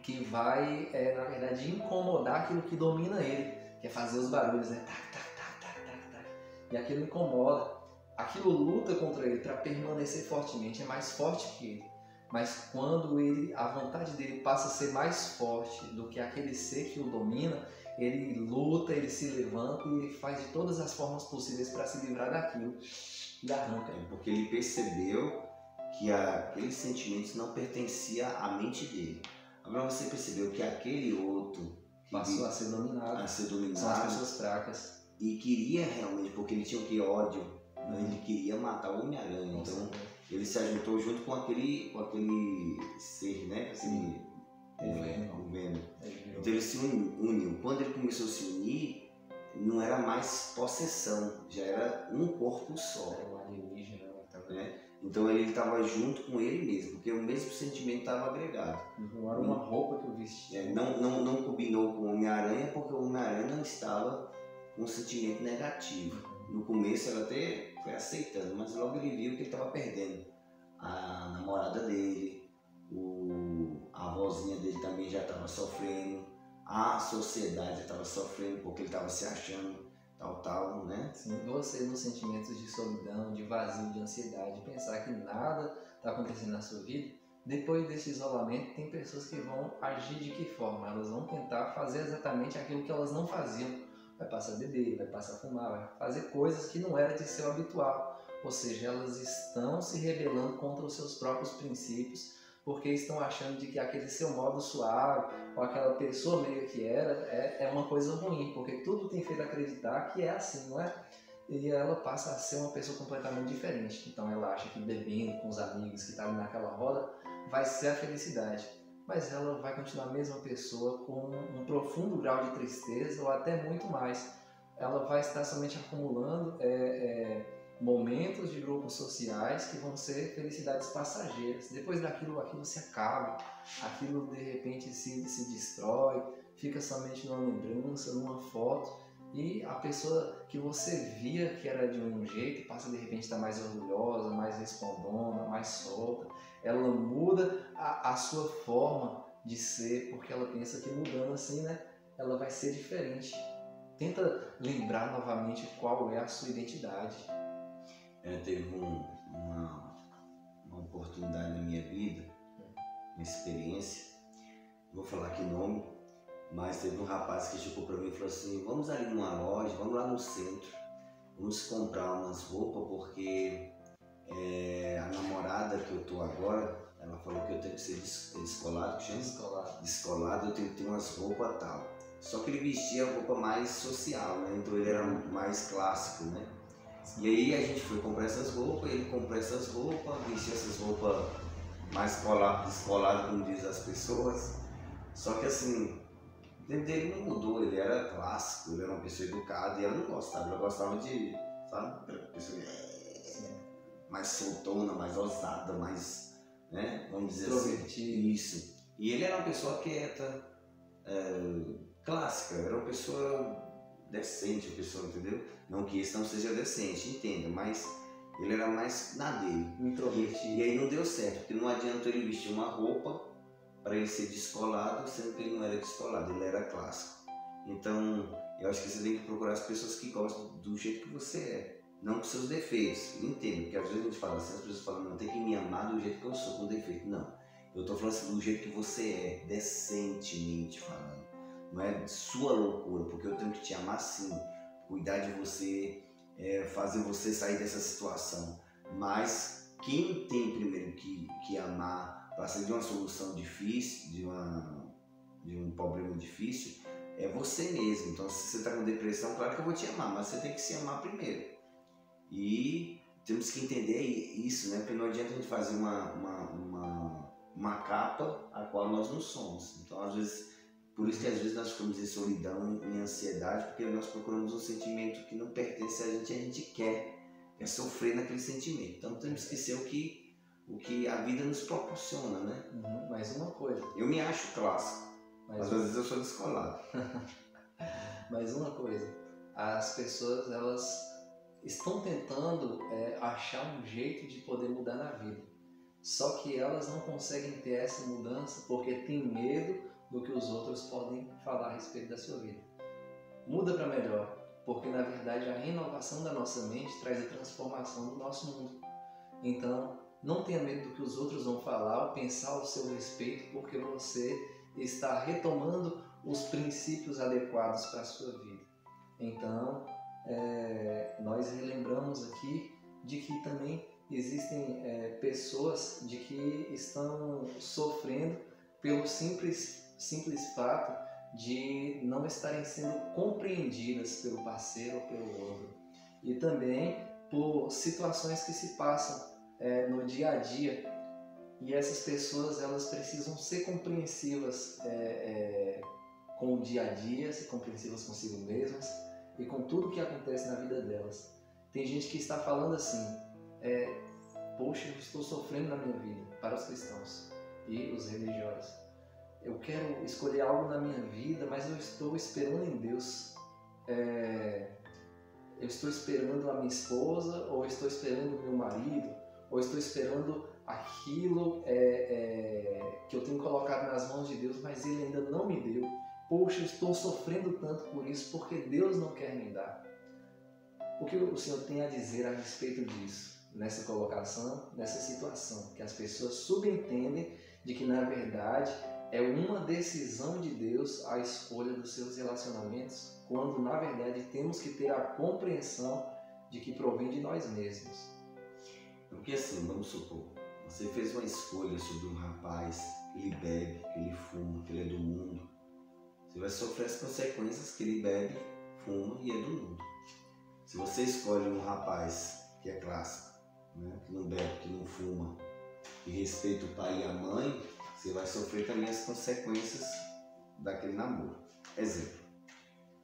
que vai, na verdade, incomodar aquilo que domina ele, que é fazer os barulhos, né? Tac, tac, tac, tac, tac, tac. E aquilo incomoda. Aquilo luta contra ele para permanecer fortemente, é mais forte que ele. Mas quando a vontade dele passa a ser mais forte do que aquele ser que o domina, ele luta, ele se levanta e ele faz de todas as formas possíveis para se livrar daquilo e arranca. Porque ele percebeu que aqueles sentimentos não pertenciam à mente dele. Agora você percebeu que aquele outro passou a ser dominado. São as pessoas fracas. E queria realmente, porque ele tinha o que? Ódio. Ele queria matar o Homem-Aranha. Então ele se ajuntou junto com aquele ser, né? O Venom. Então ele se uniu. Quando ele começou a se unir, não era mais possessão, já era um corpo só. Era um alienígena, né? Então ele estava junto com ele mesmo, porque o mesmo sentimento estava agregado. Não era uma roupa que eu vestia. Não combinou com o Homem-Aranha, porque o Homem-Aranha não estava com um sentimento negativo. No começo ela até foi aceitando, mas logo ele viu que ele estava perdendo a namorada dele, a avózinha dele também já estava sofrendo, a sociedade estava sofrendo porque ele estava se achando tal, né? Sim, você nos sentimentos de solidão, de vazio, de ansiedade, pensar que nada está acontecendo na sua vida, depois desse isolamento tem pessoas que vão agir de que forma? Elas vão tentar fazer exatamente aquilo que elas não faziam. Vai passar a beber, vai passar a fumar, vai fazer coisas que não era de seu habitual. Ou seja, elas estão se rebelando contra os seus próprios princípios, porque estão achando de que aquele seu modo suave, ou aquela pessoa meio que é uma coisa ruim, porque tudo tem feito acreditar que é assim, não é? E ela passa a ser uma pessoa completamente diferente. Então ela acha que bebendo com os amigos que estão ali naquela roda vai ser a felicidade. Mas ela vai continuar a mesma pessoa com um profundo grau de tristeza ou até muito mais. Ela vai estar somente acumulando momentos de grupos sociais que vão ser felicidades passageiras. Depois daquilo, aquilo se acaba, aquilo de repente se destrói, fica somente numa lembrança, numa foto, e a pessoa que você via que era de um jeito passa de repente a estar mais orgulhosa, mais respondona, mais solta. Ela muda a sua forma de ser, porque ela pensa que mudando assim, né, ela vai ser diferente. Tenta lembrar novamente qual é a sua identidade. Teve uma oportunidade na minha vida, uma experiência, não vou falar que nome, mas teve um rapaz que chegou para mim e falou assim: vamos ali numa loja, vamos lá no centro, vamos comprar umas roupas, porque a namorada que eu tô agora, ela falou que eu tenho que ser descolado, que chama? Descolado, eu tenho que ter umas roupas tal. Só que ele vestia roupa mais social, né? Então ele era mais clássico, né? E aí a gente foi comprar essas roupas, ele comprou essas roupas, vestia essas roupas mais descolado, como diz as pessoas. Só que assim, dentro dele não mudou, ele era clássico, ele era uma pessoa educada e ela não gostava, ela gostava de, sabe, pessoa mais soltona, mais ousada, mais, né, vamos dizer assim, isso. E ele era uma pessoa quieta, clássica, era uma pessoa decente, a pessoa, entendeu? Não que esse não seja decente, entenda, mas ele era mais na dele. E aí não deu certo, porque não adianta ele vestir uma roupa para ele ser descolado, sendo que ele não era descolado, ele era clássico. Então, eu acho que você tem que procurar as pessoas que gostam do jeito que você é, não com seus defeitos. Entendo, porque às vezes a gente fala assim, as pessoas falam, não, tem que me amar do jeito que eu sou, com defeito. Não, eu tô falando assim, do jeito que você é, decentemente falando. Não é sua loucura, porque eu tenho que te amar sim, cuidar de você, fazer você sair dessa situação. Mas quem tem primeiro que amar, para sair de uma solução difícil, de um problema difícil, é você mesmo. Então, se você está com depressão, claro que eu vou te amar, mas você tem que se amar primeiro. E temos que entender isso, né? Porque não adianta a gente fazer uma capa a qual nós não somos. Então, às vezes, por isso que às vezes nós ficamos em solidão, em ansiedade, porque nós procuramos um sentimento que não pertence a gente quer sofrer naquele sentimento. Então, temos que ser o que a vida nos proporciona, né? Mais uma coisa. Eu me acho clássico, mas às vezes eu sou descolado. Mais uma coisa. As pessoas, elas estão tentando achar um jeito de poder mudar na vida. Só que elas não conseguem ter essa mudança porque tem medo do que os outros podem falar a respeito da sua vida. Muda para melhor, porque na verdade a renovação da nossa mente traz a transformação do nosso mundo. Então, não tenha medo do que os outros vão falar ou pensar ao seu respeito, porque você está retomando os princípios adequados para a sua vida. Então, nós relembramos aqui de que também existem pessoas de que estão sofrendo pelo simples fato de não estarem sendo compreendidas pelo parceiro ou pelo outro. E também por situações que se passam no dia a dia. E essas pessoas, elas precisam ser compreensivas com o dia a dia, ser compreensivas consigo mesmas e com tudo que acontece na vida delas. Tem gente que está falando assim, poxa, eu estou sofrendo na minha vida, para os cristãos e os religiosos. Eu quero escolher algo na minha vida, mas eu estou esperando em Deus. Eu estou esperando a minha esposa, ou estou esperando o meu marido, ou estou esperando aquilo que eu tenho colocado nas mãos de Deus, mas Ele ainda não me deu. Poxa, eu estou sofrendo tanto por isso, porque Deus não quer me dar. O que o Senhor tem a dizer a respeito disso, nessa colocação, nessa situação, que as pessoas subentendem de que, na verdade, é uma decisão de Deus a escolha dos seus relacionamentos, quando, na verdade, temos que ter a compreensão de que provém de nós mesmos. Porque assim, vamos supor, você fez uma escolha sobre um rapaz que ele bebe, que ele fuma, que ele é do mundo. Você vai sofrer as consequências que ele bebe, fuma e é do mundo. Se você escolhe um rapaz que é clássico, né, que não bebe, que não fuma, que respeita o pai e a mãe, você vai sofrer também as consequências daquele namoro. Exemplo,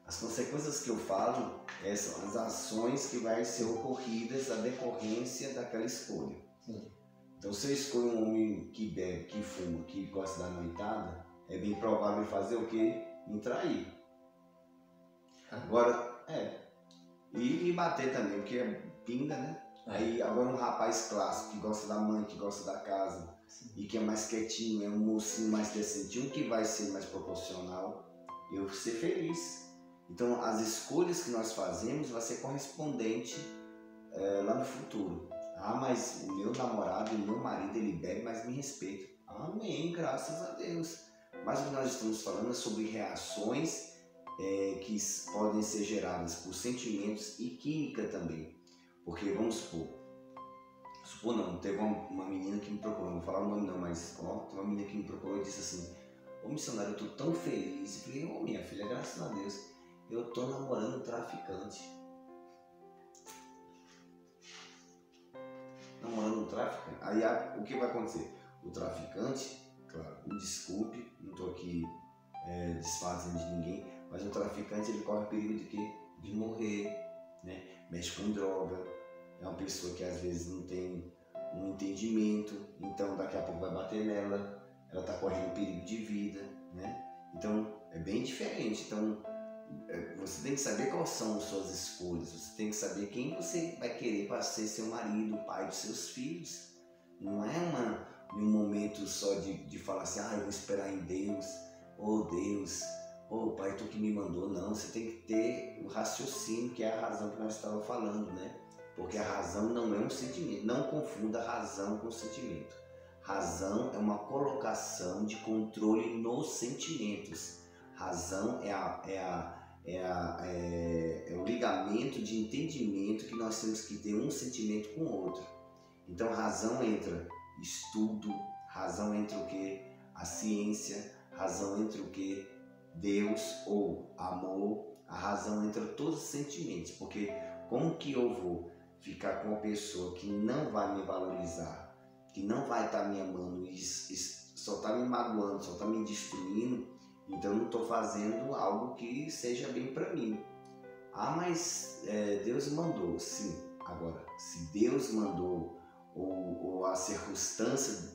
as consequências que eu falo são as ações que vão ser ocorridas à decorrência daquela escolha. Sim. Então, se eu escolho um homem que bebe, que fuma, que gosta da noitada, é bem provável fazer o quê? Me trair. Agora, e me bater também, porque é pinga, né? Aí, agora um rapaz clássico, que gosta da mãe, que gosta da casa, sim, e que é mais quietinho, é um mocinho mais decentinho, que vai ser mais proporcional, eu vou ser feliz. Então, as escolhas que nós fazemos vai ser correspondente lá no futuro. Ah, mas o meu namorado, o meu marido, ele bebe, mas me respeita. Amém, graças a Deus. Mas o que nós estamos falando é sobre reações que podem ser geradas por sentimentos e química também. Porque, vamos supor não, teve uma menina que me procurou, não vou falar o nome não, mas teve uma menina que me procurou e disse assim: ô missionário, eu tô tão feliz. Eu falei: ô minha filha, graças a Deus, eu tô namorando um traficante. Namorando um traficante. Aí o que vai acontecer? O traficante, claro, me desculpe, não estou aqui desfazendo de ninguém, mas o traficante, ele corre o perigo de quê? De morrer, né? Mexe com droga, é uma pessoa que às vezes não tem um entendimento, então daqui a pouco vai bater nela, ela está correndo perigo de vida, né? Então é bem diferente. Então você tem que saber quais são as suas escolhas, você tem que saber quem você vai querer para ser seu marido, pai dos seus filhos. Não é um momento só de falar assim: eu vou esperar em Deus, Deus, pai, tu que me mandou. Não, você tem que ter o raciocínio, que é a razão que nós estávamos falando, né? Porque a razão não é um sentimento, não confunda razão com sentimento. Razão é uma colocação de controle nos sentimentos. Razão é o ligamento de entendimento que nós temos que ter um sentimento com o outro. Então, razão entra estudo, Razão entre o que? A ciência, razão entre o que? Deus ou amor, a razão entre todos os sentimentos. Porque como que eu vou ficar com uma pessoa que não vai me valorizar, que não vai estar me amando e só está me magoando, só está me destruindo, então eu não estou fazendo algo que seja bem para mim. Ah, mas Deus mandou, sim. Agora, se Deus mandou ou a circunstância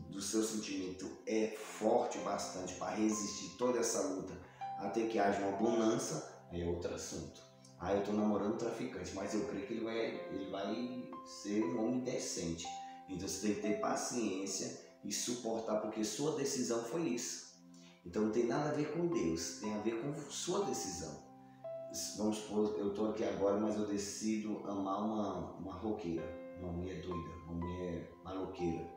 do seu sentimento é forte bastante para resistir toda essa luta até que haja uma bonança, é outro assunto. Ah, eu estou namorando um traficante, mas eu creio que ele vai ser um homem decente. Então você tem que ter paciência e suportar, porque sua decisão foi isso. Então não tem nada a ver com Deus, tem a ver com sua decisão. Vamos supor, eu estou aqui agora, mas eu decido amar uma roqueira, uma mulher doida, uma mulher maloqueira,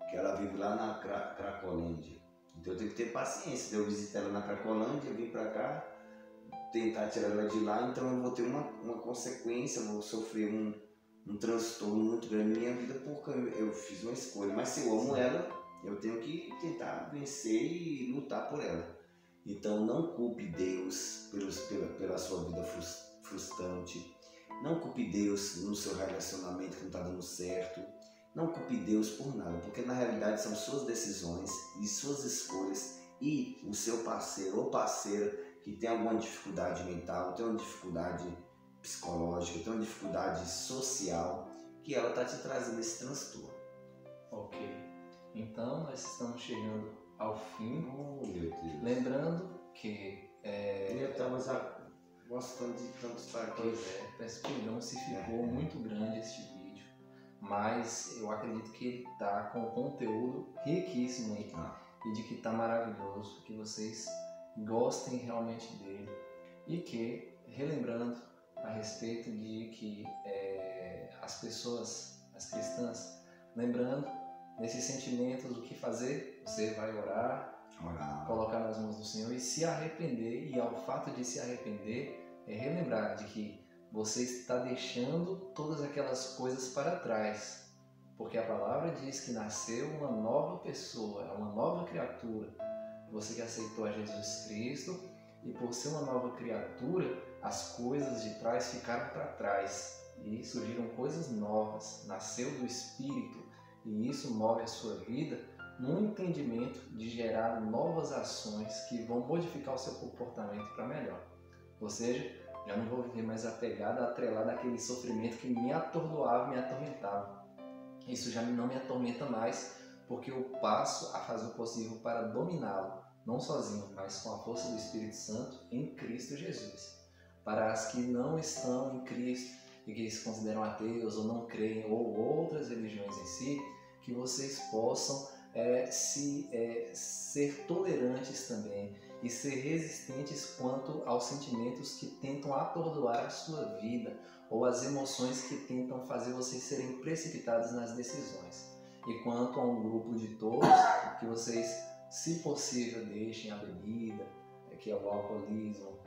que ela vive lá na Cracolândia. Então eu tenho que ter paciência de eu visitar ela na Cracolândia, vir para cá, tentar tirar ela de lá, então eu vou ter uma consequência, vou sofrer um transtorno muito grande na minha vida porque eu fiz uma escolha. Mas se eu amo ela, eu tenho que tentar vencer e lutar por ela. Então não culpe Deus pela sua vida frustrante, não culpe Deus no seu relacionamento que não está dando certo, não culpe Deus por nada, porque na realidade são suas decisões e suas escolhas e o seu parceiro ou parceira que tem alguma dificuldade mental, tem uma dificuldade psicológica, tem uma dificuldade social, que ela está te trazendo esse transtorno. Ok, então nós estamos chegando ao fim. Oh, meu Deus. Lembrando que Eu estava já gostando de tanto estar aqui. Pois é, peço perdão se ficou muito grande este vídeo, mas eu acredito que ele está com conteúdo riquíssimo aí e de que está maravilhoso, que vocês gostem realmente dele e que, relembrando a respeito de que as pessoas, as cristãs, lembrando desses sentimentos, o que fazer? Você vai orar, colocar nas mãos do Senhor e se arrepender, e ao fato de se arrepender, relembrar de que você está deixando todas aquelas coisas para trás, porque a palavra diz que nasceu uma nova pessoa, uma nova criatura. Você que aceitou a Jesus Cristo, e por ser uma nova criatura, as coisas de trás ficaram para trás e surgiram coisas novas, nasceu do Espírito, e isso move a sua vida no entendimento de gerar novas ações que vão modificar o seu comportamento para melhor. Ou seja, já não vou viver mais apegado, atrelado àquele sofrimento que me atordoava, me atormentava. Isso já não me atormenta mais, porque eu passo a fazer o possível para dominá-lo, não sozinho, mas com a força do Espírito Santo em Cristo Jesus. Para as que não estão em Cristo e que se consideram ateus ou não creem, ou outras religiões em si, que vocês possam ser tolerantes também e ser resistentes quanto aos sentimentos que tentam atordoar a sua vida ou as emoções que tentam fazer vocês serem precipitados nas decisões. E quanto a um grupo de todos, que vocês, se possível, deixem a bebida, que é o alcoolismo,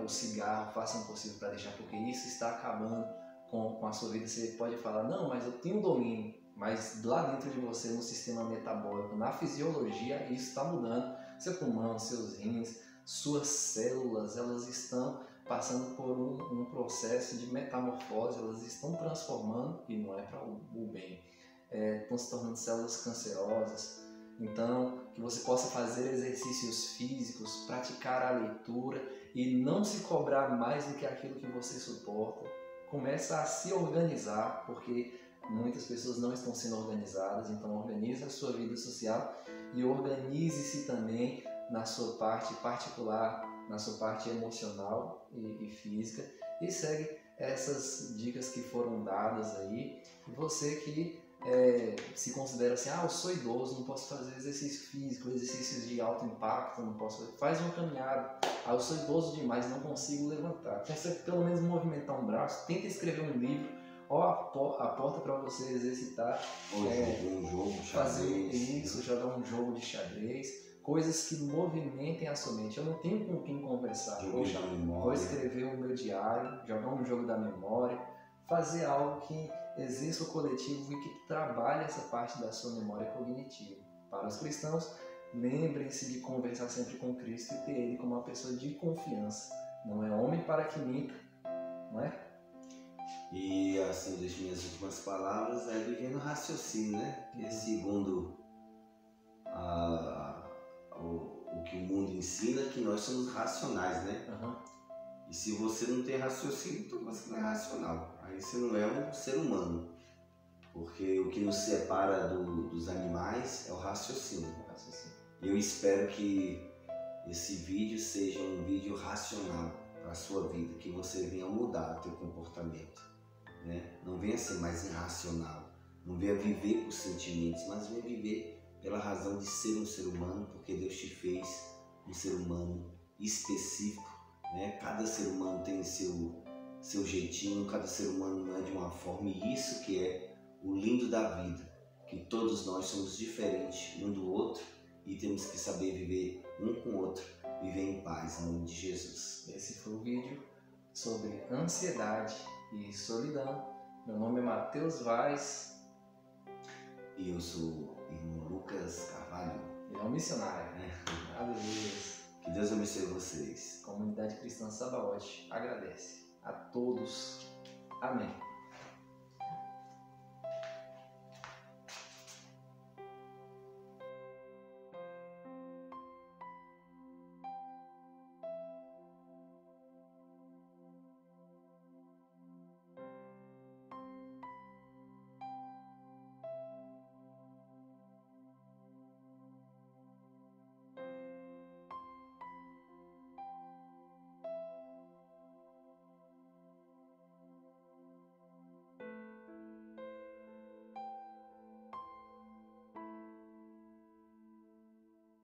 o cigarro, façam o possível para deixar, porque isso está acabando com a sua vida. Você pode falar, não, mas eu tenho domínio, mas lá dentro de você, no sistema metabólico, na fisiologia, isso está mudando. Seu pulmão, seus rins, suas células, elas estão passando por um processo de metamorfose, elas estão transformando, e não é para o bem, estão se tornando células cancerosas. Então, que você possa fazer exercícios físicos, praticar a leitura e não se cobrar mais do que aquilo que você suporta. Começa a se organizar, porque muitas pessoas não estão sendo organizadas, então organize a sua vida social e organize-se também na sua parte particular, na sua parte emocional e física, e segue essas dicas que foram dadas aí. E você que se considera assim, eu sou idoso, não posso fazer exercício físico, exercícios de alto impacto, não posso fazer. Faz uma caminhada. Eu sou idoso demais, não consigo levantar. Consegue pelo menos movimentar um braço, tenta escrever um livro, a porta para você exercitar, um jogo de xadrez, fazer isso, jogar um jogo de xadrez, coisas que movimentem a sua mente. Eu não tenho com quem conversar. Poxa, vou escrever o meu diário, jogar um jogo da memória, fazer algo que exista o coletivo e que trabalhe essa parte da sua memória cognitiva. Para os cristãos, lembrem-se de conversar sempre com Cristo e ter Ele como uma pessoa de confiança. Não é homem para que minta, não é? E assim, das minhas últimas palavras, é viver no raciocínio, né? Que segundo o que o mundo ensina, que nós somos racionais, né? Uhum. E se você não tem raciocínio, então você não é racional. Aí você não é um ser humano. Porque o que nos separa dos animais é o raciocínio. Eu espero que esse vídeo seja um vídeo racional para a sua vida, que você venha mudar o teu comportamento, né? Não venha ser mais irracional, não venha viver por sentimentos, mas venha viver pela razão de ser um ser humano, porque Deus te fez um ser humano específico, né? Cada ser humano tem seu jeitinho, cada ser humano não é de uma forma, e isso que é o lindo da vida, que todos nós somos diferentes um do outro e temos que saber viver um com o outro, viver em paz, em nome de Jesus. Esse foi o vídeo sobre ansiedade e solidão. Meu nome é Matheus Vaz. E eu sou o irmão Lucas Carvalho. Ele é um missionário. Aleluia. Que Deus abençoe vocês. Comunidade Cristã Sabaote agradece a todos. Amém.